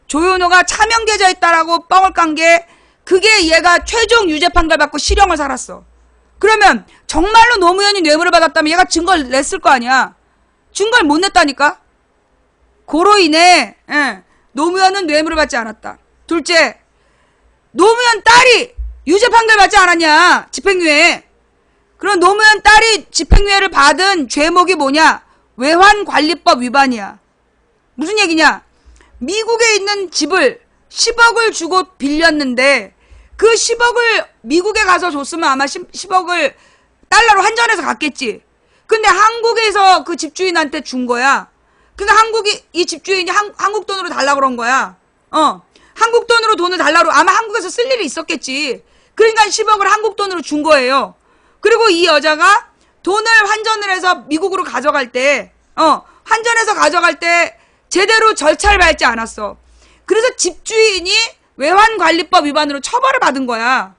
조현호가 차명 계좌 있다라고 뻥을 깐 게 그게 얘가 최종 유죄 판결 받고 실형을 살았어. 그러면 정말로 노무현이 뇌물을 받았다면 얘가 증거를 냈을 거 아니야. 증거를 못 냈다니까. 고로 인해 노무현은 뇌물을 받지 않았다. 둘째, 노무현 딸이 유죄 판결 받지 않았냐. 집행유예. 그럼 노무현 딸이 집행유예를 받은 죄목이 뭐냐? 외환관리법 위반이야. 무슨 얘기냐? 미국에 있는 집을 10억을 주고 빌렸는데 그 10억을 미국에 가서 줬으면 아마 10억을 달러로 환전해서 갔겠지. 근데 한국에서 그 집주인한테 준 거야. 근데 이 집주인이 한국 돈으로 달라고 그런 거야. 한국 돈으로 돈을 달라고 아마 한국에서 쓸 일이 있었겠지. 그러니까 10억을 한국 돈으로 준 거예요. 그리고 이 여자가 돈을 환전을 해서 미국으로 가져갈 때, 환전해서 가져갈 때 제대로 절차를 밟지 않았어. 그래서 집주인이 외환관리법 위반으로 처벌을 받은 거야.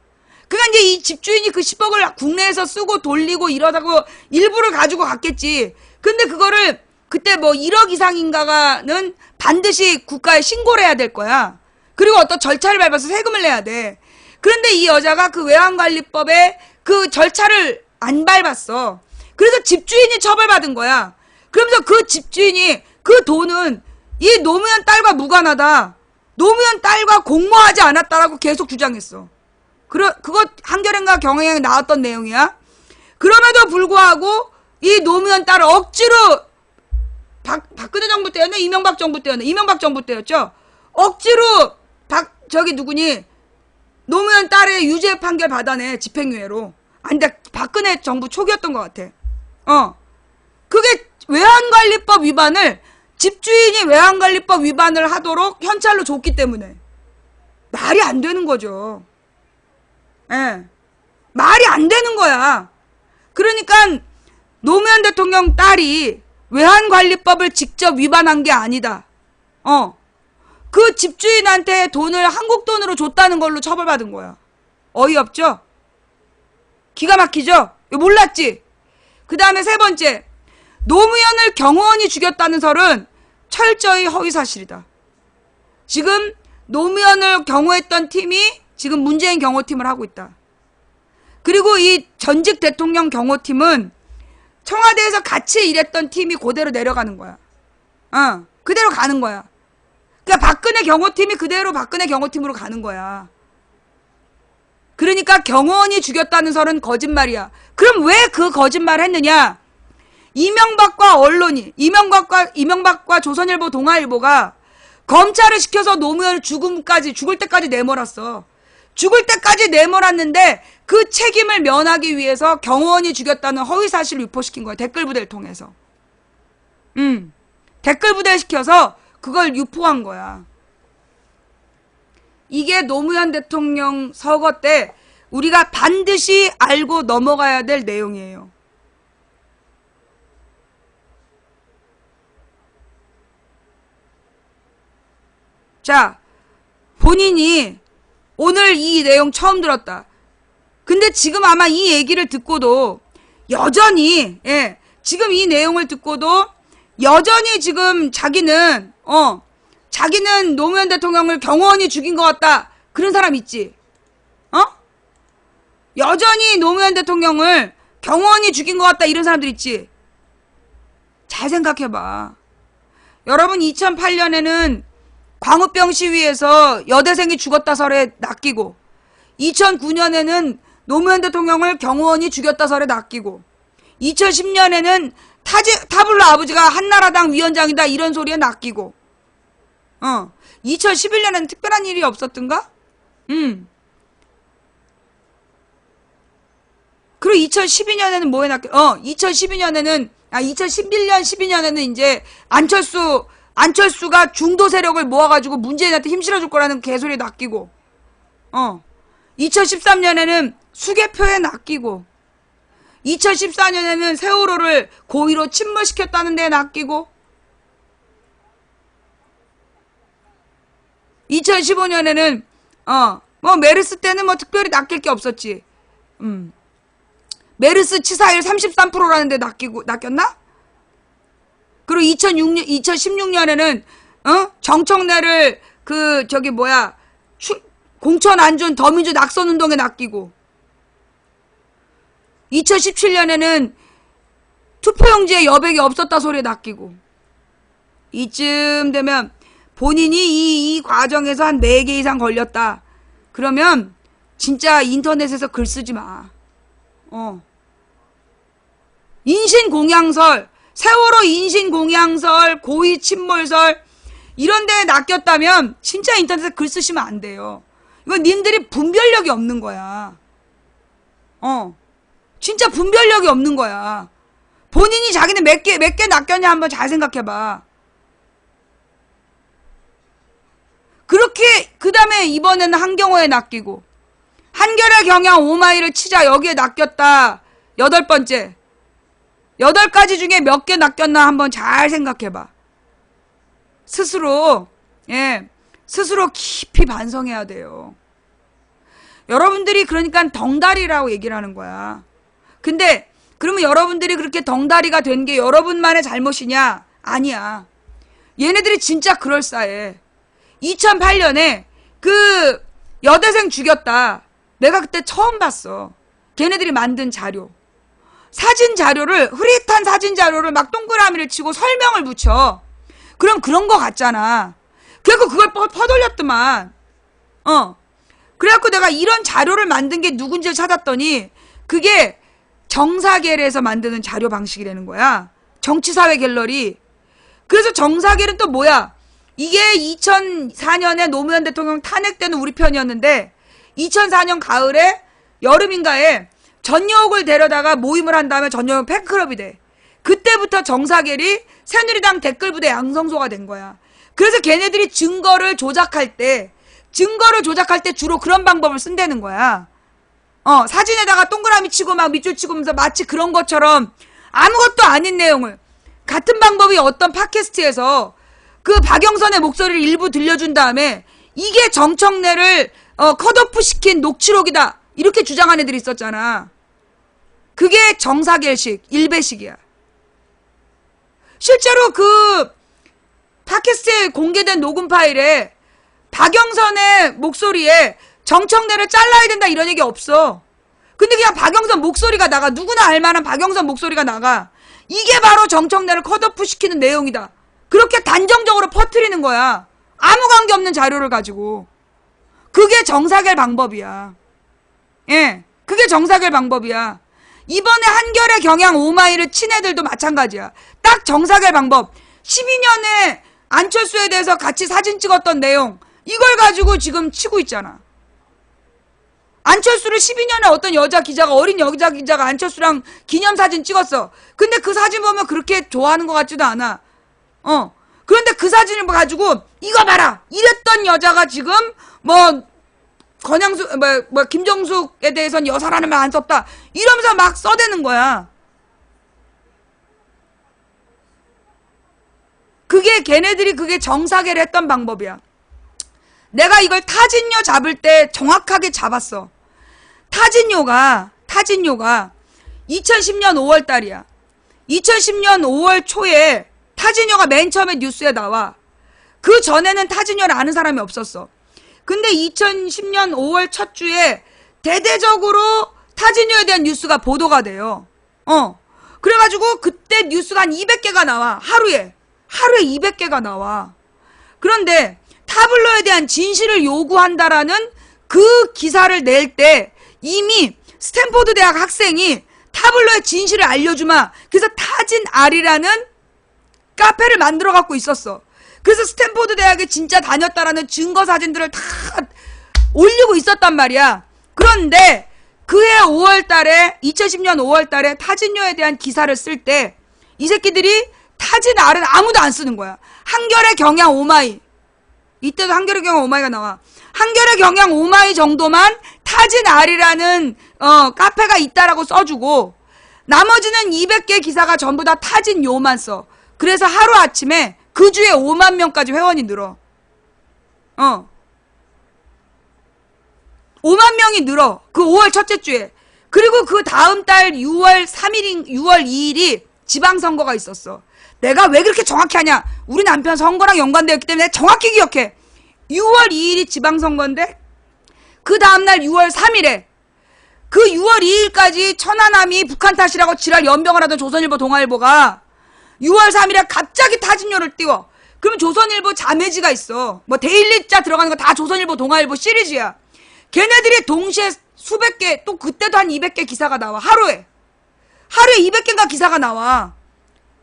그러니까 이제 이 집주인이 그 10억을 국내에서 쓰고 돌리고 이러다고 일부를 가지고 갔겠지. 근데 그거를 그때 뭐 1억 이상인가가는 반드시 국가에 신고를 해야 될 거야. 그리고 어떤 절차를 밟아서 세금을 내야 돼. 그런데 이 여자가 그 외환관리법에 그 절차를 안 밟았어. 그래서 집주인이 처벌받은 거야. 그러면서 그 집주인이 그 돈은 이 노무현 딸과 무관하다. 노무현 딸과 공모하지 않았다라고 계속 주장했어. 그거 한겨레인가 경향에 나왔던 내용이야. 그럼에도 불구하고 이 노무현 딸을 억지로 박근혜 정부 때였나? 이명박 정부 때였나? 이명박 정부 때였죠. 억지로 누구니? 노무현 딸의 유죄 판결 받아내. 집행유예로. 아니, 근데 박근혜 정부 초기였던 것 같아. 그게 외환관리법 위반을 집주인이 외환관리법 위반을 하도록 현찰로 줬기 때문에 말이 안 되는 거죠. 예. 말이 안 되는 거야. 그러니까 노무현 대통령 딸이 외환관리법을 직접 위반한 게 아니다. 그 집주인한테 돈을 한국 돈으로 줬다는 걸로 처벌받은 거야. 어이없죠? 기가 막히죠? 이거 몰랐지? 그 다음에 세 번째, 노무현을 경호원이 죽였다는 설은 철저히 허위사실이다. 지금 노무현을 경호했던 팀이 지금 문재인 경호팀을 하고 있다. 그리고 이 전직 대통령 경호팀은 청와대에서 같이 일했던 팀이 그대로 내려가는 거야. 그대로 가는 거야. 그러니까 박근혜 경호팀이 그대로 박근혜 경호팀으로 가는 거야. 그러니까 경호원이 죽였다는 설은 거짓말이야. 그럼 왜 그 거짓말을 했느냐? 이명박과 언론이, 이명박과 조선일보, 동아일보가 검찰을 시켜서 노무현을 죽을 때까지 내몰았어. 죽을 때까지 내몰았는데 그 책임을 면하기 위해서 경호원이 죽였다는 허위사실을 유포시킨 거야. 댓글 부대를 통해서. 댓글 부대 시켜서 그걸 유포한 거야. 이게 노무현 대통령 서거 때 우리가 반드시 알고 넘어가야 될 내용이에요. 자, 본인이 오늘 이 내용 처음 들었다. 근데 지금 아마 이 얘기를 듣고도 여전히, 지금 이 내용을 듣고도 여전히 지금 자기는 노무현 대통령을 경호원이 죽인 것 같다. 그런 사람 있지? 여전히 노무현 대통령을 경호원이 죽인 것 같다. 이런 사람들 있지? 잘 생각해봐. 여러분 2008년에는 광우병 시위에서 여대생이 죽었다 설에 낚이고 2009년에는 노무현 대통령을 경호원이 죽였다 설에 낚이고 2010년에는 타블로 아버지가 한나라당 위원장이다 이런 소리에 낚이고 2011년에는 특별한 일이 없었던가? 그리고 2012년에는 뭐에 낚여? 2011년, 12년에는 이제 안철수가 중도 세력을 모아가지고 문재인한테 힘 실어줄 거라는 개소리에 낚이고 2013년에는 수개표에 낚이고 2014년에는 세월호를 고의로 침몰시켰다는 데에 낚이고 2015년에는 메르스 때는 뭐 특별히 낚일 게 없었지. 메르스 치사율 33%라는 데 낚였나? 그리고 2016년에는 정청래를 공천 안 준 더민주 낙선운동에 낚이고 2017년에는 투표용지에 여백이 없었다 소리에 낚이고 이쯤 되면 본인이 이 과정에서 한 4개 이상 걸렸다. 그러면 진짜 인터넷에서 글 쓰지 마. 인신공양설, 세월호 인신공양설, 고의 침몰설 이런 데에 낚였다면 진짜 인터넷에 글 쓰시면 안 돼요. 이건 님들이 분별력이 없는 거야. 진짜 분별력이 없는 거야. 본인이 자기는 몇 개 낚였냐 한번 잘 생각해봐. 그렇게 그 다음에 이번에는 한경호에 낚이고 한겨레 경향 오마이를 치자 여기에 낚였다. 8번째. 8가지 중에 몇 개 낚였나 한번 잘 생각해봐. 스스로 깊이 반성해야 돼요. 여러분들이 그러니까 덩다리라고 얘기를 하는 거야. 근데 그러면 여러분들이 그렇게 덩다리가 된 게 여러분만의 잘못이냐? 아니야. 얘네들이 진짜 그럴싸해. 2008년에 그 여대생 죽였다. 내가 그때 처음 봤어. 걔네들이 만든 자료. 사진 자료를, 흐릿한 사진 자료를 막 동그라미를 치고 설명을 붙여. 그럼 그런 거 같잖아. 그래갖고 그걸 퍼돌렸더만. 그래갖고 내가 이런 자료를 만든 게 누군지를 찾았더니 그게 정사겔에서 만드는 자료 방식이라는 거야. 정치사회 갤러리. 그래서 정사겔은 또 뭐야? 이게 2004년에 노무현 대통령 탄핵되는 우리 편이었는데 2004년 가을에 여름인가에 전여옥을 데려다가 모임을 한 다음에 전여옥 팬클럽이 돼. 그때부터 정사겔이 새누리당 댓글부대 양성소가 된 거야. 그래서 걔네들이 증거를 조작할 때 주로 그런 방법을 쓴다는 거야. 사진에다가 동그라미 치고 막 밑줄 치고 하면서 마치 그런 것처럼 아무것도 아닌 내용을 같은 방법이 어떤 팟캐스트에서 그 박영선의 목소리를 일부 들려준 다음에 이게 정청래를 컷오프 시킨 녹취록이다 이렇게 주장한 애들이 있었잖아. 그게 정사겔식 일배식이야. 실제로 그 팟캐스트에 공개된 녹음 파일에 박영선의 목소리에 정청래를 잘라야 된다 이런 얘기 없어. 근데 그냥 박영선 목소리가 나가. 누구나 알만한 박영선 목소리가 나가. 이게 바로 정청래를 컷오프 시키는 내용이다. 그렇게 단정적으로 퍼뜨리는 거야. 아무 관계없는 자료를 가지고. 그게 정사겔 방법이야. 예, 그게 정사겔 방법이야. 이번에 한겨레 경향 오마이를 친 애들도 마찬가지야. 딱 정사겔 방법. 12년에 안철수에 대해서 같이 사진 찍었던 내용 이걸 가지고 지금 치고 있잖아. 안철수를 12년에 어떤 여자 기자가 어린 여자 기자가 안철수랑 기념사진 찍었어. 근데 그 사진 보면 그렇게 좋아하는 것 같지도 않아. 그런데 그 사진을 가지고 이거 봐라 이랬던 여자가 지금 뭐 권양수 뭐 김정숙에 대해서는 여사라는 말 안 썼다 이러면서 막 써대는 거야. 그게 걔네들이 그게 정사겔 했던 방법이야. 내가 이걸 타진요 잡을 때 정확하게 잡았어. 타진요가 2010년 5월 달이야. 2010년 5월 초에 타진요가 맨 처음에 뉴스에 나와. 그 전에는 타진요를 아는 사람이 없었어. 근데 2010년 5월 첫 주에 대대적으로 타진요에 대한 뉴스가 보도가 돼요. 그래가지고 그때 뉴스가 한 200개가 나와. 하루에 200개가 나와. 그런데 타블로에 대한 진실을 요구한다라는 그 기사를 낼 때 이미 스탠포드 대학 학생이 타블로의 진실을 알려주마. 그래서 타진 R이라는 카페를 만들어 갖고 있었어. 그래서 스탠포드 대학에 진짜 다녔다라는 증거 사진들을 다 올리고 있었단 말이야. 그런데 그해 5월 달에 2010년 5월 달에 타진요에 대한 기사를 쓸 때 이 새끼들이 타진 R은 아무도 안 쓰는 거야. 한겨레 경향 오마이. 이때도 한겨레 경향 오마이가 나와. 한겨레 경향 오마이 정도만 타진 R이라는 카페가 있다라고 써주고 나머지는 200개 기사가 전부 다 타진 요만 써. 그래서 하루아침에 그 주에 5만 명까지 회원이 늘어. 5만 명이 늘어. 그 5월 첫째 주에. 그리고 그 다음 달 6월 2일이 지방선거가 있었어. 내가 왜 그렇게 정확히 하냐? 우리 남편 선거랑 연관되었기 때문에 정확히 기억해. 6월 2일이 지방선거인데 그 다음날 6월 3일에 그 6월 2일까지 천안함이 북한 탓이라고 지랄 연병을 하던 조선일보 동아일보가 6월 3일에 갑자기 타진요를 띄워. 그럼 조선일보 자매지가 있어. 뭐 데일리자 들어가는 거 다 조선일보 동아일보 시리즈야. 걔네들이 동시에 수백 개, 또 그때도 한 200개 기사가 나와. 하루에 200개가 기사가 나와.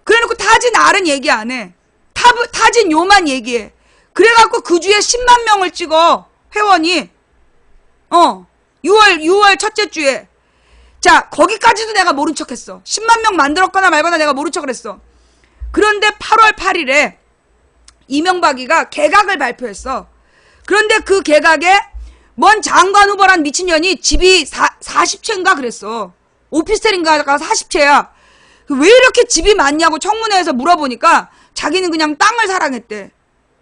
그래놓고 타진 R은 얘기 안 해. 타진 요만 얘기해. 그래갖고 그 주에 10만 명을 찍어. 회원이. 6월 첫째 주에. 자, 거기까지도 내가 모른 척 했어. 10만 명 만들었거나 말거나 내가 모른 척을 했어. 그런데 8월 8일에 이명박이가 개각을 발표했어. 그런데 그 개각에 뭔 장관 후보란 미친년이 집이 40채인가 그랬어. 오피스텔인가가 40채야. 왜 이렇게 집이 많냐고 청문회에서 물어보니까 자기는 그냥 땅을 사랑했대.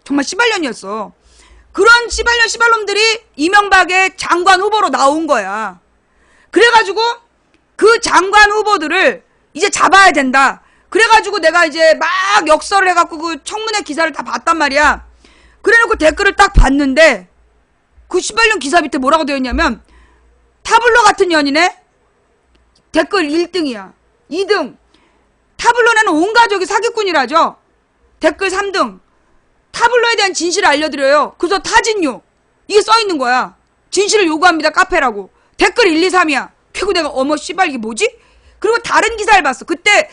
정말 씨발년이었어. 그런 씨발년 씨발놈들이 이명박의 장관 후보로 나온 거야. 그래가지고 그 장관 후보들을 이제 잡아야 된다. 그래가지고 내가 이제 막 역설을 해갖고 그 청문회 기사를 다 봤단 말이야. 그래놓고 댓글을 딱 봤는데 그 씨발년 기사 밑에 뭐라고 되어 있냐면 타블로 같은 년이네? 댓글 1등이야. 2등. 타블로는 온 가족이 사기꾼이라죠. 댓글 3등. 타블로에 대한 진실을 알려드려요. 그래서 타진요. 이게 써있는 거야. 진실을 요구합니다. 카페라고. 댓글 1, 2, 3이야. 그리고 내가 어머 씨발 이게 뭐지? 그리고 다른 기사를 봤어. 그때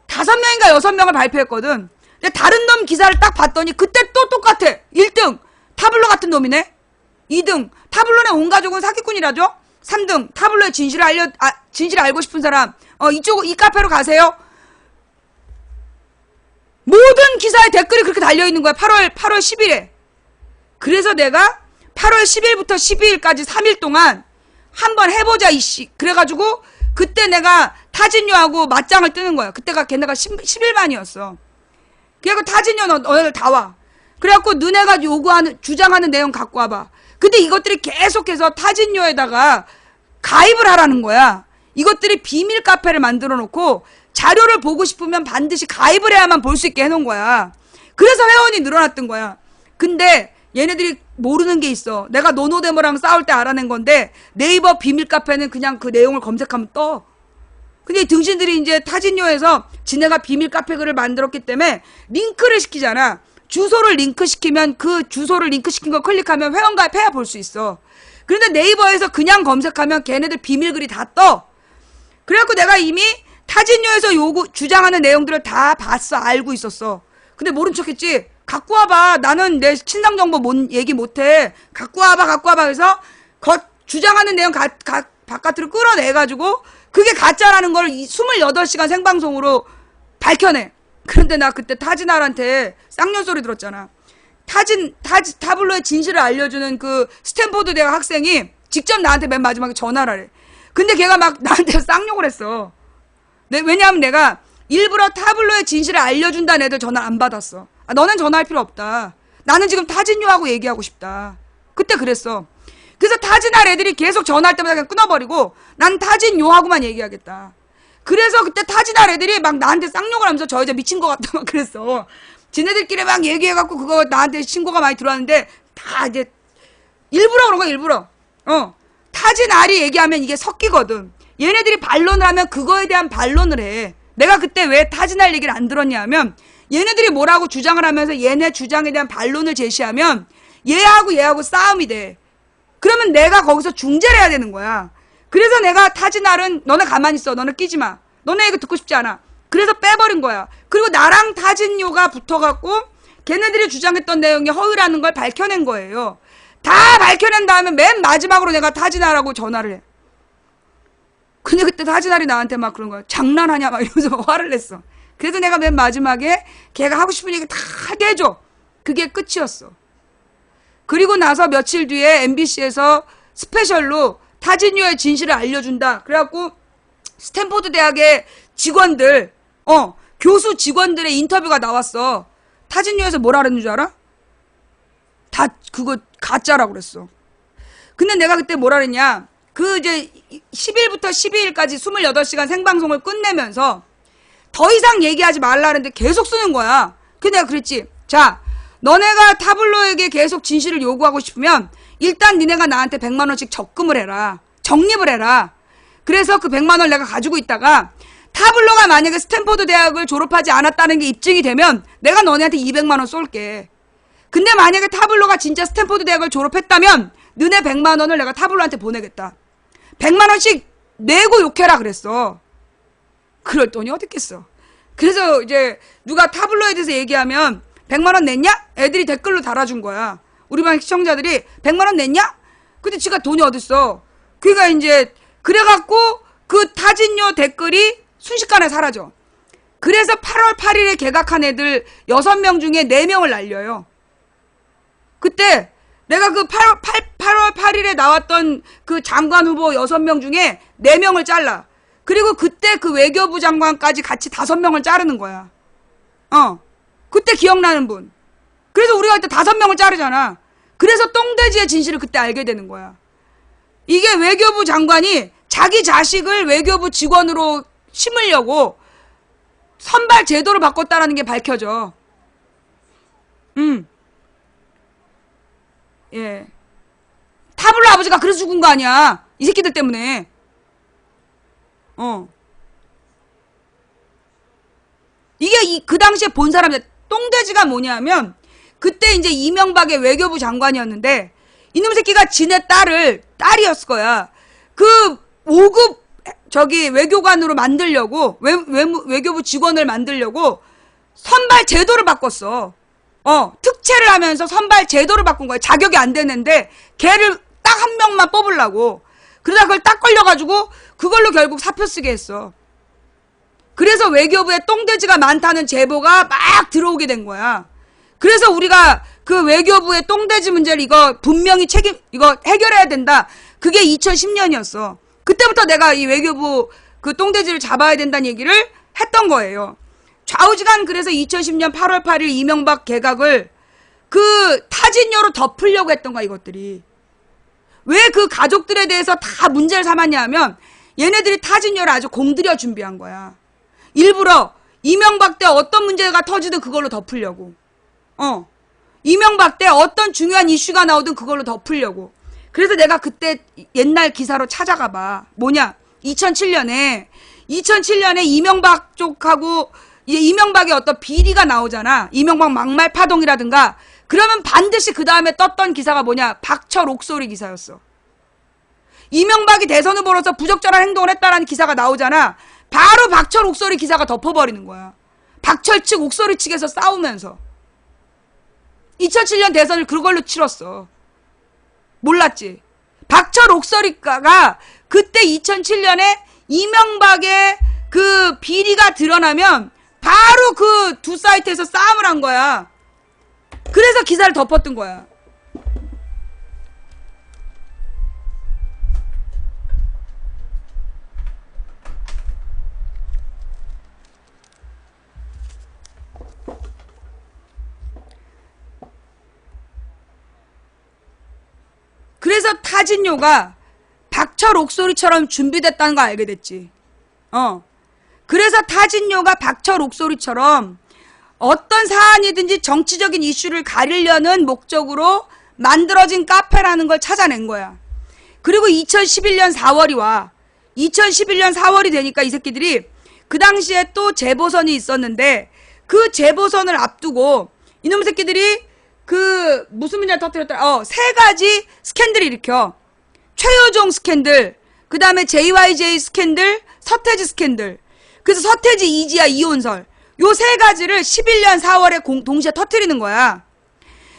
5명인가 6명을 발표했거든. 근데 다른 놈 기사를 딱 봤더니 그때 또 똑같아. 1등. 타블로 같은 놈이네. 2등. 타블로의 온 가족은 사기꾼이라죠. 3등. 타블로의 진실을 진실을 알고 싶은 사람. 이 카페로 가세요. 모든 기사에 댓글이 그렇게 달려있는 거야. 8월 10일에. 그래서 내가 8월 10일부터 12일까지 3일 동안 한번 해보자 이씨. 그래가지고 그때 내가 타진요하고 맞짱을 뜨는 거야. 그때가 걔네가 11만이었어. 그래갖고 타진요 너네들 다 와. 그래갖고 너네가 주장하는 내용 갖고 와봐. 근데 이것들이 계속해서 타진요에다가 가입을 하라는 거야. 이것들이 비밀 카페를 만들어 놓고 자료를 보고 싶으면 반드시 가입을 해야만 볼 수 있게 해놓은 거야. 그래서 회원이 늘어났던 거야. 근데 얘네들이 모르는 게 있어. 내가 노노데모랑 싸울 때 알아낸 건데 네이버 비밀 카페는 그냥 그 내용을 검색하면 떠. 근데 등신들이 이제 타진요에서 지네가 비밀 카페 글을 만들었기 때문에 링크를 시키잖아. 주소를 링크시키면 그 주소를 링크시킨 거 클릭하면 회원 가입해야 볼 수 있어. 그런데 네이버에서 그냥 검색하면 걔네들 비밀 글이 다 떠. 그래갖고 내가 이미 타진요에서 주장하는 내용들을 다 봤어. 알고 있었어. 근데 모른 척했지. 갖고 와봐. 나는 내 친상 정보 얘기 못해. 갖고 와봐. 그래서 주장하는 내용 바깥으로 끌어내가지고 그게 가짜라는 걸 28시간 생방송으로 밝혀내. 그런데 나 그때 타진알한테 쌍년 소리 들었잖아. 타블로의 진실을 알려주는 그 스탠포드 대학 학생이 직접 나한테 맨 마지막에 전화를 하래. 근데 걔가 막 나한테 쌍욕을 했어. 왜냐하면 내가 일부러 타블로의 진실을 알려준다는 애들 전화 안 받았어. 너는 전화할 필요 없다. 나는 지금 타진요하고 얘기하고 싶다. 그때 그랬어. 그래서 타진알 애들이 계속 전화할 때마다 그냥 끊어버리고 난 타진요하고만 얘기하겠다. 그래서 그때 타진알 애들이 막 나한테 쌍욕을 하면서 저 여자 미친 것 같다 막 그랬어. 지네들끼리 막 얘기해갖고 그거 나한테 신고가 많이 들어왔는데 다 이제 일부러 그런 거야. 일부러. 타진알이 얘기하면 이게 섞이거든. 얘네들이 반론을 하면 그거에 대한 반론을 해. 내가 그때 왜 타진알 얘기를 안 들었냐 하면 얘네들이 뭐라고 주장을 하면서 얘네 주장에 대한 반론을 제시하면 얘하고 싸움이 돼. 그러면 내가 거기서 중재를 해야 되는 거야. 그래서 내가 타진알은 너네 가만히 있어. 너네 끼지 마. 너네 이거 듣고 싶지 않아. 그래서 빼버린 거야. 그리고 나랑 타진요가 붙어갖고 걔네들이 주장했던 내용이 허위라는 걸 밝혀낸 거예요. 다 밝혀낸 다음에 맨 마지막으로 내가 타진알하고 전화를 해. 근데 그때 타진알이 나한테 막 그런 거야. 장난하냐 막 이러면서 막 화를 냈어. 그래서 내가 맨 마지막에 걔가 하고 싶은 얘기 다 하게 해줘. 그게 끝이었어. 그리고 나서 며칠 뒤에 MBC에서 스페셜로 타진요의 진실을 알려준다. 그래갖고 스탠포드 대학의 직원들, 교수 직원들의 인터뷰가 나왔어. 타진요에서 뭐라 그랬는 줄 알아? 다 그거 가짜라고 그랬어. 근데 내가 그때 뭐라 그랬냐? 그 이제 10일부터 12일까지 28시간 생방송을 끝내면서 더 이상 얘기하지 말라는데 계속 쓰는 거야. 근데 내가 그랬지. 자, 너네가 타블로에게 계속 진실을 요구하고 싶으면 일단 니네가 나한테 100만 원씩 적금을 해라. 적립을 해라. 그래서 그 100만 원 내가 가지고 있다가 타블로가 만약에 스탠포드 대학을 졸업하지 않았다는 게 입증이 되면 내가 너네한테 200만 원 쏠게. 근데 만약에 타블로가 진짜 스탠포드 대학을 졸업했다면 너네 100만 원을 내가 타블로한테 보내겠다. 100만 원씩 내고 욕해라 그랬어. 그랬더니 어딨겠어. 그래서 이제 누가 타블로에 대해서 얘기하면 100만 원 냈냐? 애들이 댓글로 달아준 거야. 우리 반 시청자들이 100만 원 냈냐? 근데 지가 돈이 어딨어. 그러니까 이제 그래갖고 그 타진요 댓글이 순식간에 사라져. 그래서 8월 8일에 개각한 애들 6명 중에 4명을 날려요. 그때 내가 그 8월 8일에 나왔던 그 장관 후보 6명 중에 4명을 잘라. 그리고 그때 그 외교부 장관까지 같이 5명을 자르는 거야. 그때 기억나는 분. 그래서 우리가 그때 5명을 자르잖아. 그래서 똥돼지의 진실을 그때 알게 되는 거야. 이게 외교부 장관이 자기 자식을 외교부 직원으로 심으려고 선발 제도를 바꿨다라는 게 밝혀져. 예. 타블로 아버지가 그래서 죽은 거 아니야. 이 새끼들 때문에. 이게 그 당시에 본 사람들, 똥돼지가 뭐냐면, 그때 이제 이명박의 외교부 장관이었는데, 이놈 새끼가 지네 딸이었을 거야. 그 5급 외교관으로 만들려고, 외교부 직원을 만들려고 선발 제도를 바꿨어. 특채를 하면서 선발 제도를 바꾼 거야. 자격이 안 되는데, 걔를 딱 한 명만 뽑으려고. 그러다 그걸 딱 걸려가지고, 그걸로 결국 사표 쓰게 했어. 그래서 외교부에 똥돼지가 많다는 제보가 막 들어오게 된 거야. 그래서 우리가 그 외교부의 똥돼지 문제를 이거 분명히 이거 해결해야 된다. 그게 2010년이었어. 그때부터 내가 이 외교부 그 똥돼지를 잡아야 된다는 얘기를 했던 거예요. 좌우지간 그래서 2010년 8월 8일 이명박 개각을 그 타진녀로 덮으려고 했던 거야, 이것들이. 왜 그 가족들에 대해서 다 문제를 삼았냐 하면 얘네들이 타진녀를 아주 공들여 준비한 거야. 일부러 이명박 때 어떤 문제가 터지든 그걸로 덮으려고. 이명박 때 어떤 중요한 이슈가 나오든 그걸로 덮으려고. 그래서 내가 그때 옛날 기사로 찾아가 봐. 뭐냐? 2007년에 이명박 쪽하고 이제 이명박의 어떤 비리가 나오잖아. 이명박 막말 파동이라든가. 그러면 반드시 그 다음에 떴던 기사가 뭐냐? 박철 옥소리 기사였어. 이명박이 대선 후보로서 부적절한 행동을 했다라는 기사가 나오잖아. 바로 박철 옥소리 기사가 덮어버리는 거야. 박철 측 옥소리 측에서 싸우면서. 2007년 대선을 그걸로 치렀어. 몰랐지? 박철 옥소리가 그때 2007년에 이명박의 그 비리가 드러나면 바로 그 두 사이트에서 싸움을 한 거야. 그래서 기사를 덮었던 거야. 그래서 타진요가 박철 옥소리처럼 준비됐다는 거 알게 됐지. 그래서 타진요가 박철 옥소리처럼 어떤 사안이든지 정치적인 이슈를 가리려는 목적으로 만들어진 카페라는 걸 찾아낸 거야. 그리고 2011년 4월이 와. 2011년 4월이 되니까 이 새끼들이 그 당시에 또 재보선이 있었는데 그 재보선을 앞두고 이놈 새끼들이 그 무슨 문제를 터뜨렸더라. 세 가지 스캔들을 일으켜. 최효종 스캔들, 그 다음에 JYJ 스캔들, 서태지 스캔들. 그래서 서태지, 이지아, 이혼설. 요 세 가지를 11년 4월에 동시에 터뜨리는 거야.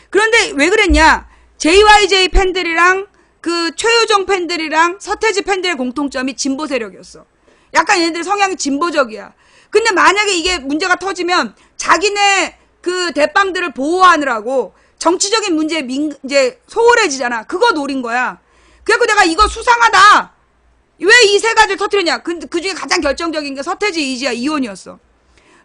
그런데 왜 그랬냐? JYJ 팬들이랑 그 최효종 팬들이랑 서태지 팬들의 공통점이 진보 세력이었어. 약간 얘네들 성향이 진보적이야. 근데 만약에 이게 문제가 터지면 자기네 그 대빵들을 보호하느라고 정치적인 문제에 이제 소홀해지잖아. 그거 노린 거야. 그래서 내가 이거 수상하다. 왜 이 세 가지를 터뜨렸냐? 그 중에 가장 결정적인 게 서태지, 이지아, 이혼이었어.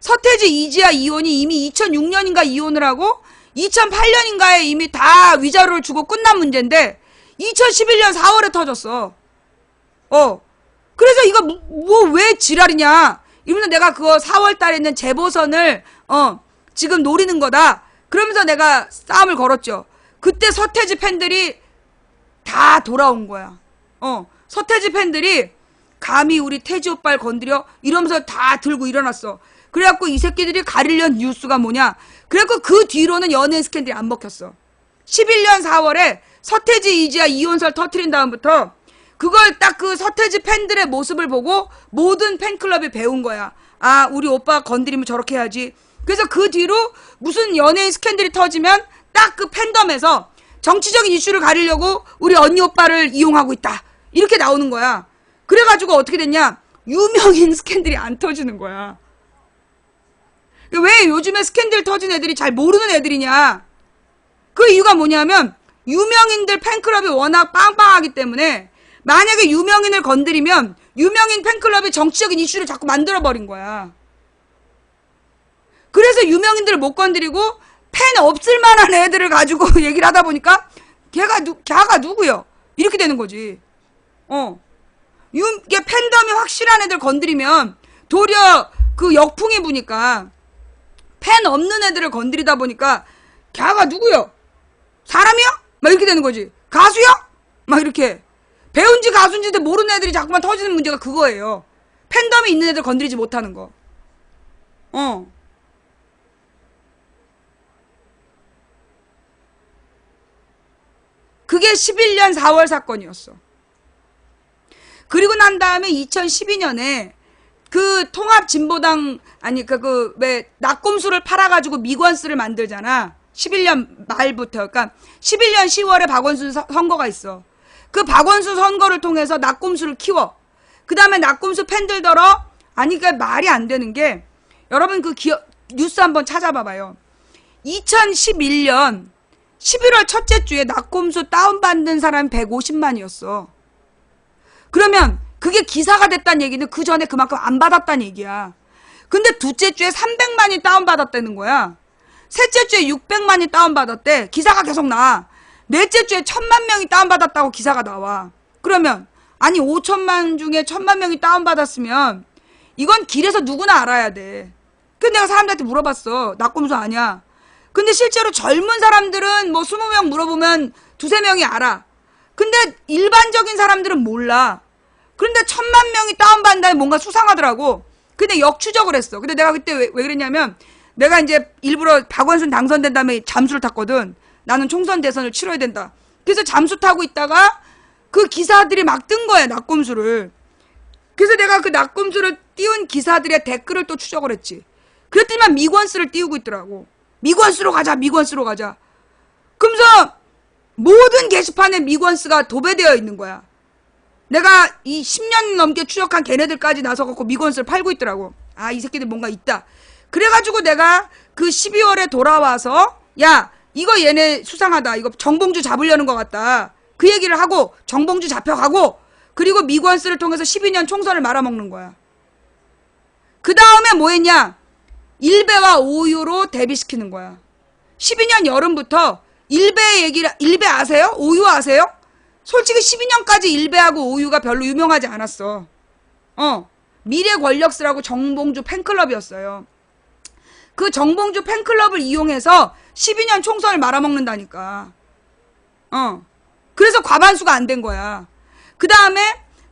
서태지, 이지아, 이혼이 이미 2006년인가 이혼을 하고 2008년인가에 이미 다 위자료를 주고 끝난 문제인데 2011년 4월에 터졌어. 그래서 이거 뭐 왜 지랄이냐? 이러면 내가 그거 4월 달에 있는 재보선을 지금 노리는 거다. 그러면서 내가 싸움을 걸었죠. 그때 서태지 팬들이 다 돌아온 거야. 서태지 팬들이 감히 우리 태지 오빠를 건드려? 이러면서 다 들고 일어났어. 그래갖고 이 새끼들이 가리려는 뉴스가 뭐냐? 그래갖고 그 뒤로는 연예인 스캔들이 안 먹혔어. 11년 4월에 서태지, 이지아 이혼설 터트린 다음부터 그걸 딱 그 서태지 팬들의 모습을 보고 모든 팬클럽이 배운 거야. 아, 우리 오빠 건드리면 저렇게 해야지. 그래서 그 뒤로 무슨 연예인 스캔들이 터지면 딱 그 팬덤에서 정치적인 이슈를 가리려고 우리 언니 오빠를 이용하고 있다. 이렇게 나오는 거야. 그래가지고 어떻게 됐냐? 유명인 스캔들이 안 터지는 거야. 왜 요즘에 스캔들 터진 애들이 잘 모르는 애들이냐? 그 이유가 뭐냐면 유명인들 팬클럽이 워낙 빵빵하기 때문에 만약에 유명인을 건드리면 유명인 팬클럽이 정치적인 이슈를 자꾸 만들어버린 거야. 그래서 유명인들을 못 건드리고 팬 없을 만한 애들을 가지고 얘기를 하다 보니까 걔가 누구요? 이렇게 되는 거지. 이게 팬덤이 확실한 애들 건드리면 도리어 그 역풍이 부니까 팬 없는 애들을 건드리다 보니까 걔가 누구요? 사람이요? 막 이렇게 되는 거지. 가수요? 막 이렇게. 배운지 가수인지도 모르는 애들이 자꾸만 터지는 문제가 그거예요. 팬덤이 있는 애들 건드리지 못하는 거. 그게 11년 4월 사건이었어. 그리고 난 다음에 2012년에 그 통합진보당, 아니, 왜, 낙곰수를 팔아가지고 미관스를 만들잖아. 11년 말부터. 그러니까 11년 10월에 박원순 선거가 있어. 그 박원순 선거를 통해서 낙곰수를 키워. 그 다음에 낙곰수 팬들더러, 아니, 그러니까 말이 안 되는 게, 여러분 뉴스 한번 찾아봐봐요. 2011년 11월 첫째 주에 낙곰수 다운받는 사람이 150만이었어. 그러면 그게 기사가 됐다는 얘기는 그 전에 그만큼 안 받았다는 얘기야. 근데 둘째 주에 300만이 다운받았다는 거야. 셋째 주에 600만이 다운받았대. 기사가 계속 나와. 넷째 주에 1000만 명이 다운받았다고 기사가 나와. 그러면 아니 5천만 중에 1000만 명이 다운받았으면 이건 길에서 누구나 알아야 돼. 근데 내가 사람들한테 물어봤어. 낙곰수 아냐? 근데 실제로 젊은 사람들은 뭐 20명 물어보면 2~3명이 알아. 근데 일반적인 사람들은 몰라. 그런데 1000만 명이 다운받는다면 뭔가 수상하더라고. 근데 역추적을 했어. 근데 내가 그때 왜 그랬냐면 내가 이제 일부러 박원순 당선된 다음에 잠수를 탔거든. 나는 총선 대선을 치러야 된다. 그래서 잠수 타고 있다가 그 기사들이 막 뜬 거야, 낙곰수를. 그래서 내가 그 낙곰수를 띄운 기사들의 댓글을 또 추적을 했지. 그랬더니만 미관스를 띄우고 있더라고. 미관스로 가자, 미관스로 가자. 그러면서 모든 게시판에 미관스가 도배되어 있는 거야. 내가 이 10년 넘게 추적한 걔네들까지 나서갖고 미관스를 팔고 있더라고. 아, 이 새끼들 뭔가 있다. 그래가지고 내가 그 12월에 돌아와서 야, 이거 얘네 수상하다. 이거 정봉주 잡으려는 것 같다. 그 얘기를 하고 정봉주 잡혀가고 그리고 미관스를 통해서 12년 총선을 말아먹는 거야. 그 다음에 뭐 했냐? 일베와 오유로 대비시키는 거야. 12년 여름부터 일베 아세요? 오유 아세요? 솔직히 12년까지 일베하고 오유가 별로 유명하지 않았어. 미래 권력스라고 정봉주 팬클럽이었어요. 그 정봉주 팬클럽을 이용해서 12년 총선을 말아먹는다니까. 그래서 과반수가 안 된 거야. 그 다음에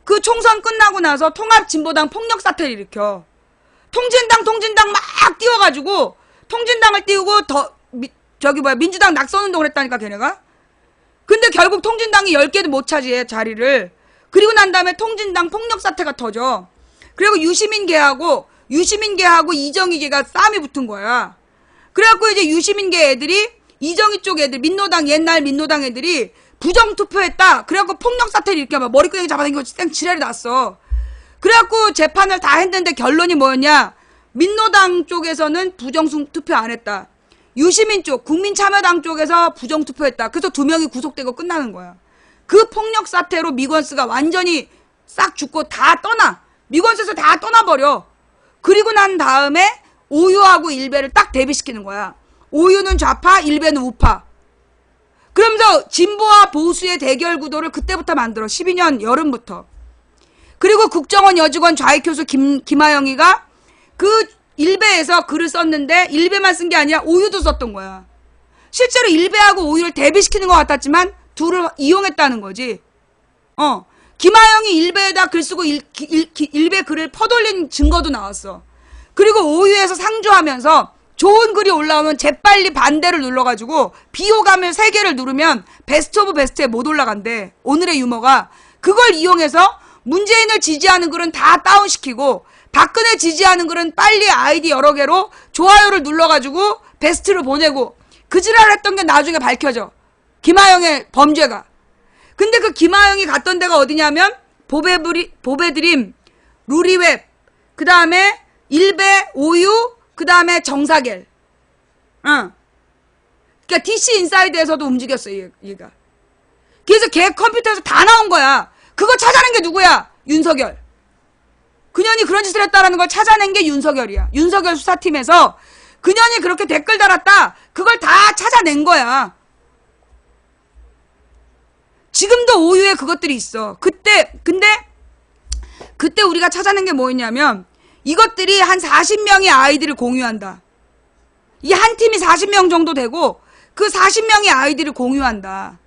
그 총선 끝나고 나서 통합진보당 폭력 사태를 일으켜. 통진당 막 띄워가지고 통진당을 띄우고 민주당 낙선운동을 했다니까 걔네가. 근데 결국 통진당이 10개도 못 차지해 자리를. 그리고 난 다음에 통진당 폭력 사태가 터져. 그리고 유시민계하고 이정희계가 싸움이 붙은 거야. 그래갖고 이제 유시민계 애들이 이정희 쪽 애들 옛날 민노당 애들이 부정투표했다. 그래갖고 폭력 사태를 일으켜 머리끄댕이 잡아당기고 쌩 지랄이 났어. 그래갖고 재판을 다 했는데 결론이 뭐였냐? 민노당 쪽에서는 부정투표 안 했다. 유시민 쪽, 국민참여당 쪽에서 부정투표했다. 그래서 2명이 구속되고 끝나는 거야. 그 폭력 사태로 미건스가 완전히 싹 죽고 다 떠나. 미건스에서 다 떠나버려. 그리고 난 다음에 오유하고 일베를 딱 대비시키는 거야. 오유는 좌파, 일베는 우파. 그러면서 진보와 보수의 대결 구도를 그때부터 만들어. 12년 여름부터. 그리고 국정원 여직원 좌익교수 김하영이가 그 일베에서 글을 썼는데 일베만 쓴 게 아니라 오유도 썼던 거야. 실제로 일베하고 오유를 대비시키는 것 같았지만 둘을 이용했다는 거지. 김하영이 일베에다 글 쓰고 일베 글을 퍼돌린 증거도 나왔어. 그리고 오유에서 상주하면서 좋은 글이 올라오면 재빨리 반대를 눌러가지고 비호감을 3개를 누르면 베스트 오브 베스트에 못 올라간대. 오늘의 유머가 그걸 이용해서 문재인을 지지하는 글은 다 다운시키고 박근혜 지지하는 글은 빨리 아이디 여러 개로 좋아요를 눌러가지고 베스트를 보내고 그 지랄을 했던 게 나중에 밝혀져. 김하영의 범죄가. 근데 그 김하영이 갔던 데가 어디냐면 보배드림, 루리웹, 그 다음에 일베, 오유, 그 다음에 정사겔. 그러니까 DC 인사이드에서도 움직였어 얘가. 그래서 걔 컴퓨터에서 다 나온 거야. 그거 찾아낸 게 누구야? 윤석열. 그년이 그런 짓을 했다라는 걸 찾아낸 게 윤석열이야. 윤석열 수사팀에서 그년이 그렇게 댓글 달았다. 그걸 다 찾아낸 거야. 지금도 오유에 그것들이 있어. 근데 그때 우리가 찾아낸 게 뭐였냐면 이것들이 한 40명의 아이들을 공유한다. 이 한 팀이 40명 정도 되고 그 40명의 아이들을 공유한다.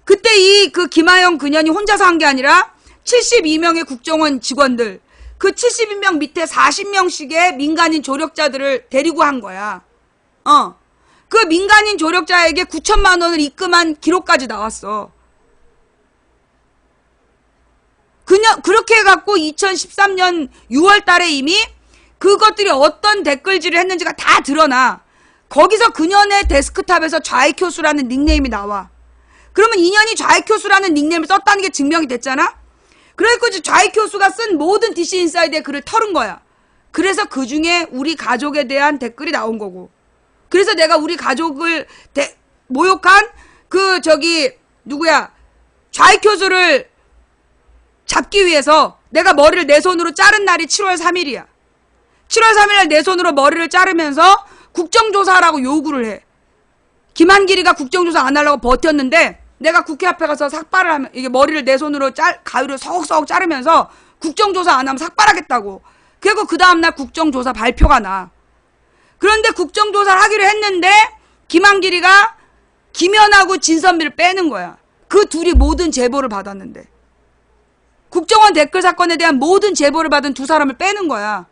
그때 그 김하영 그년이 혼자서 한 게 아니라 72명의 국정원 직원들, 그 72명 밑에 40명씩의 민간인 조력자들을 데리고 한 거야. 그 민간인 조력자에게 9천만 원을 입금한 기록까지 나왔어. 그렇게 해갖고 2013년 6월 달에 이미 그것들이 어떤 댓글질을 했는지가 다 드러나. 거기서 그년의 데스크탑에서 좌익효수라는 닉네임이 나와. 그러면 이년이 좌익효수라는 닉네임을 썼다는 게 증명이 됐잖아? 그래서 좌익효수가 쓴 모든 DC 인사이드의 글을 털은 거야. 그래서 그 중에 우리 가족에 대한 댓글이 나온 거고. 그래서 내가 우리 가족을 모욕한 누구야, 좌익효수를 잡기 위해서 내가 머리를 내 손으로 자른 날이 7월 3일이야. 7월 3일날 내 손으로 머리를 자르면서 국정조사라고 요구를 해. 김한길이가 국정조사 안 하려고 버텼는데 내가 국회 앞에 가서 삭발을 하면, 이게 머리를 내 손으로 가위로 서걱서걱 자르면서 국정조사 안 하면 삭발하겠다고. 그리고 그 다음날 국정조사 발표가 나. 그런데 국정조사를 하기로 했는데 김한길이가 김연하고 진선미를 빼는 거야. 그 둘이 모든 제보를 받았는데. 국정원 댓글 사건에 대한 모든 제보를 받은 두 사람을 빼는 거야.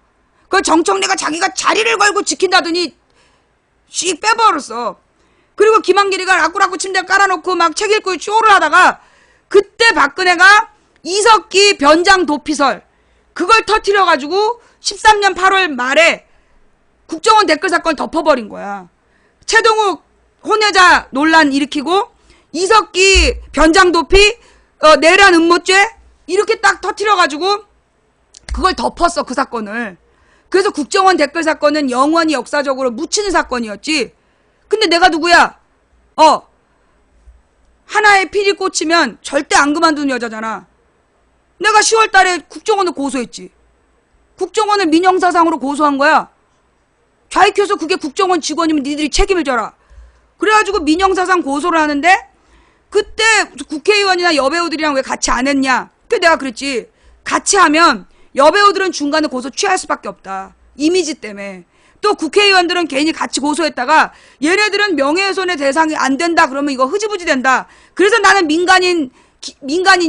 그걸 정청래가 자기가 자리를 걸고 지킨다더니 씩 빼버렸어. 그리고 김한길이가 라꾸라꾸 침대 깔아놓고 막 책 읽고 쇼를 하다가 그때 박근혜가 이석기 변장 도피설 그걸 터뜨려가지고 13년 8월 말에 국정원 댓글 사건을 덮어버린 거야. 최동욱 혼외자 논란 일으키고 이석기 변장 도피 내란 음모죄 이렇게 딱 터뜨려가지고 그걸 덮었어, 그 사건을. 그래서 국정원 댓글 사건은 영원히 역사적으로 묻히는 사건이었지. 근데 내가 누구야? 하나의 필이 꽂히면 절대 안 그만두는 여자잖아. 내가 10월 달에 국정원을 고소했지. 국정원을 민형사상으로 고소한 거야. 좌익효수 그게 국정원 직원이면 니들이 책임을 져라. 그래가지고 민형사상 고소를 하는데 그때 국회의원이나 여배우들이랑 왜 같이 안 했냐? 그때 내가 그랬지. 같이 하면 여배우들은 중간에 고소 취할 수밖에 없다. 이미지 때문에. 또 국회의원들은 괜히 같이 고소했다가 얘네들은 명예훼손의 대상이 안 된다 그러면 이거 흐지부지 된다. 그래서 나는 민간인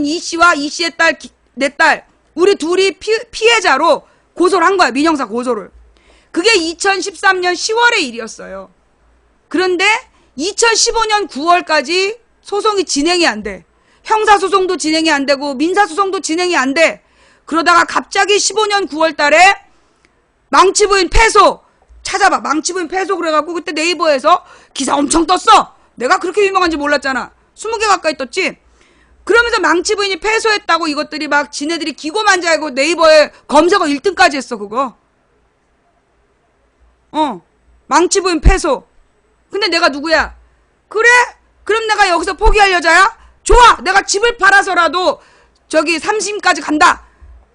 이 씨와 이 씨의 딸, 내 딸 우리 둘이 피해자로 고소를 한 거야. 민형사 고소를. 그게 2013년 10월의 일이었어요. 그런데 2015년 9월까지 소송이 진행이 안 돼. 형사소송도 진행이 안 되고 민사소송도 진행이 안 돼. 그러다가 갑자기 15년 9월 달에 망치부인 패소 찾아봐. 망치부인 패소 그래갖고 그때 네이버에서 기사 엄청 떴어. 내가 그렇게 유명한지 몰랐잖아. 20개 가까이 떴지. 그러면서 망치부인이 패소했다고 이것들이 막 지네들이 기고만장하고 네이버에 검색어 1등까지 했어. 그거. 망치부인 패소. 근데 내가 누구야? 그래? 그럼 내가 여기서 포기할 여자야? 좋아! 내가 집을 팔아서라도 저기 3심까지 간다.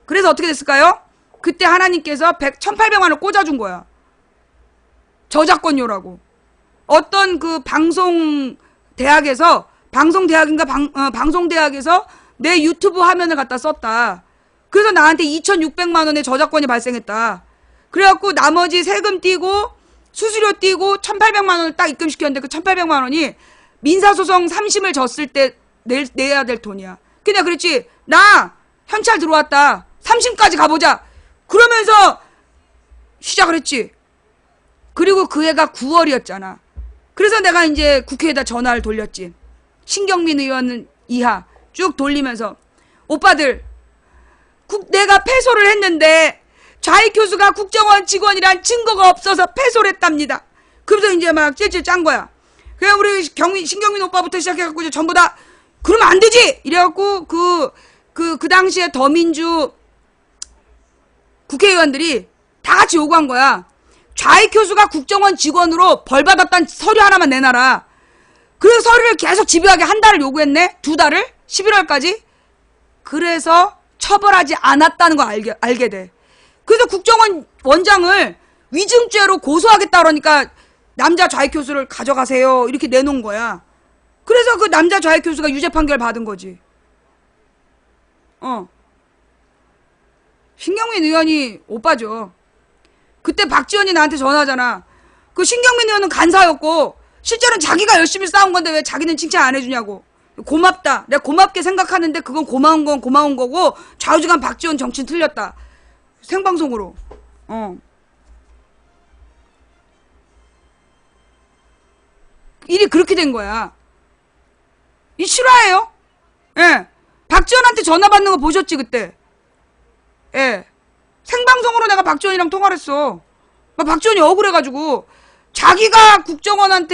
그래서 어떻게 됐을까요? 그때 하나님께서 1,800만 원 꽂아준 거야. 저작권료라고. 어떤 그 방송대학에서 방송대학에서 내 유튜브 화면을 갖다 썼다. 그래서 나한테 2,600만 원의 저작권이 발생했다. 그래갖고 나머지 세금 띄고 수수료 띄고 1,800만 원을 딱 입금시켰는데 그 1,800만 원이 민사소송 3심을 졌을 때 내야 될 돈이야. 근데 내가 그랬지. 나 현찰 들어왔다. 3심까지 가보자. 그러면서 시작을 했지. 그리고 그 해가 9월이었잖아. 그래서 내가 이제 국회에다 전화를 돌렸지. 신경민 의원 이하 쭉 돌리면서 오빠들 내가 패소를 했는데 좌익효수가 국정원 직원이란 증거가 없어서 패소를 했답니다. 그러면서 이제 막 찔찔 짠 거야. 그냥 우리 신경민 오빠부터 시작해갖고 이제 전부 다 그러면 안 되지! 이래갖고 그 당시에 더민주 국회의원들이 다 같이 요구한 거야. 좌익효수가 국정원 직원으로 벌받았다는 서류 하나만 내놔라. 그래서 서류를 계속 집요하게 한 달을 요구했네? 2달을? 11월까지? 그래서 처벌하지 않았다는 거 알게 돼. 그래서 국정원 원장을 위증죄로 고소하겠다 그러니까 남자 좌익효수를 가져가세요. 이렇게 내놓은 거야. 그래서 그 남자 좌익 교수가 유죄 판결 받은 거지. 신경민 의원이 오빠죠. 그때 박지원이 나한테 전화하잖아. 그 신경민 의원은 간사였고 실제로는 자기가 열심히 싸운 건데 왜 자기는 칭찬 안 해주냐고. 고맙다. 내가 고맙게 생각하는데 그건 고마운 건 고마운 거고 좌우지간 박지원 정치는 틀렸다. 생방송으로. 일이 그렇게 된 거야. 이 실화예요? 예. 박지원한테 전화 받는 거 보셨지 그때? 예. 생방송으로 내가 박지원이랑 통화를 했어. 막 박지원이 억울해가지고 자기가 국정원한테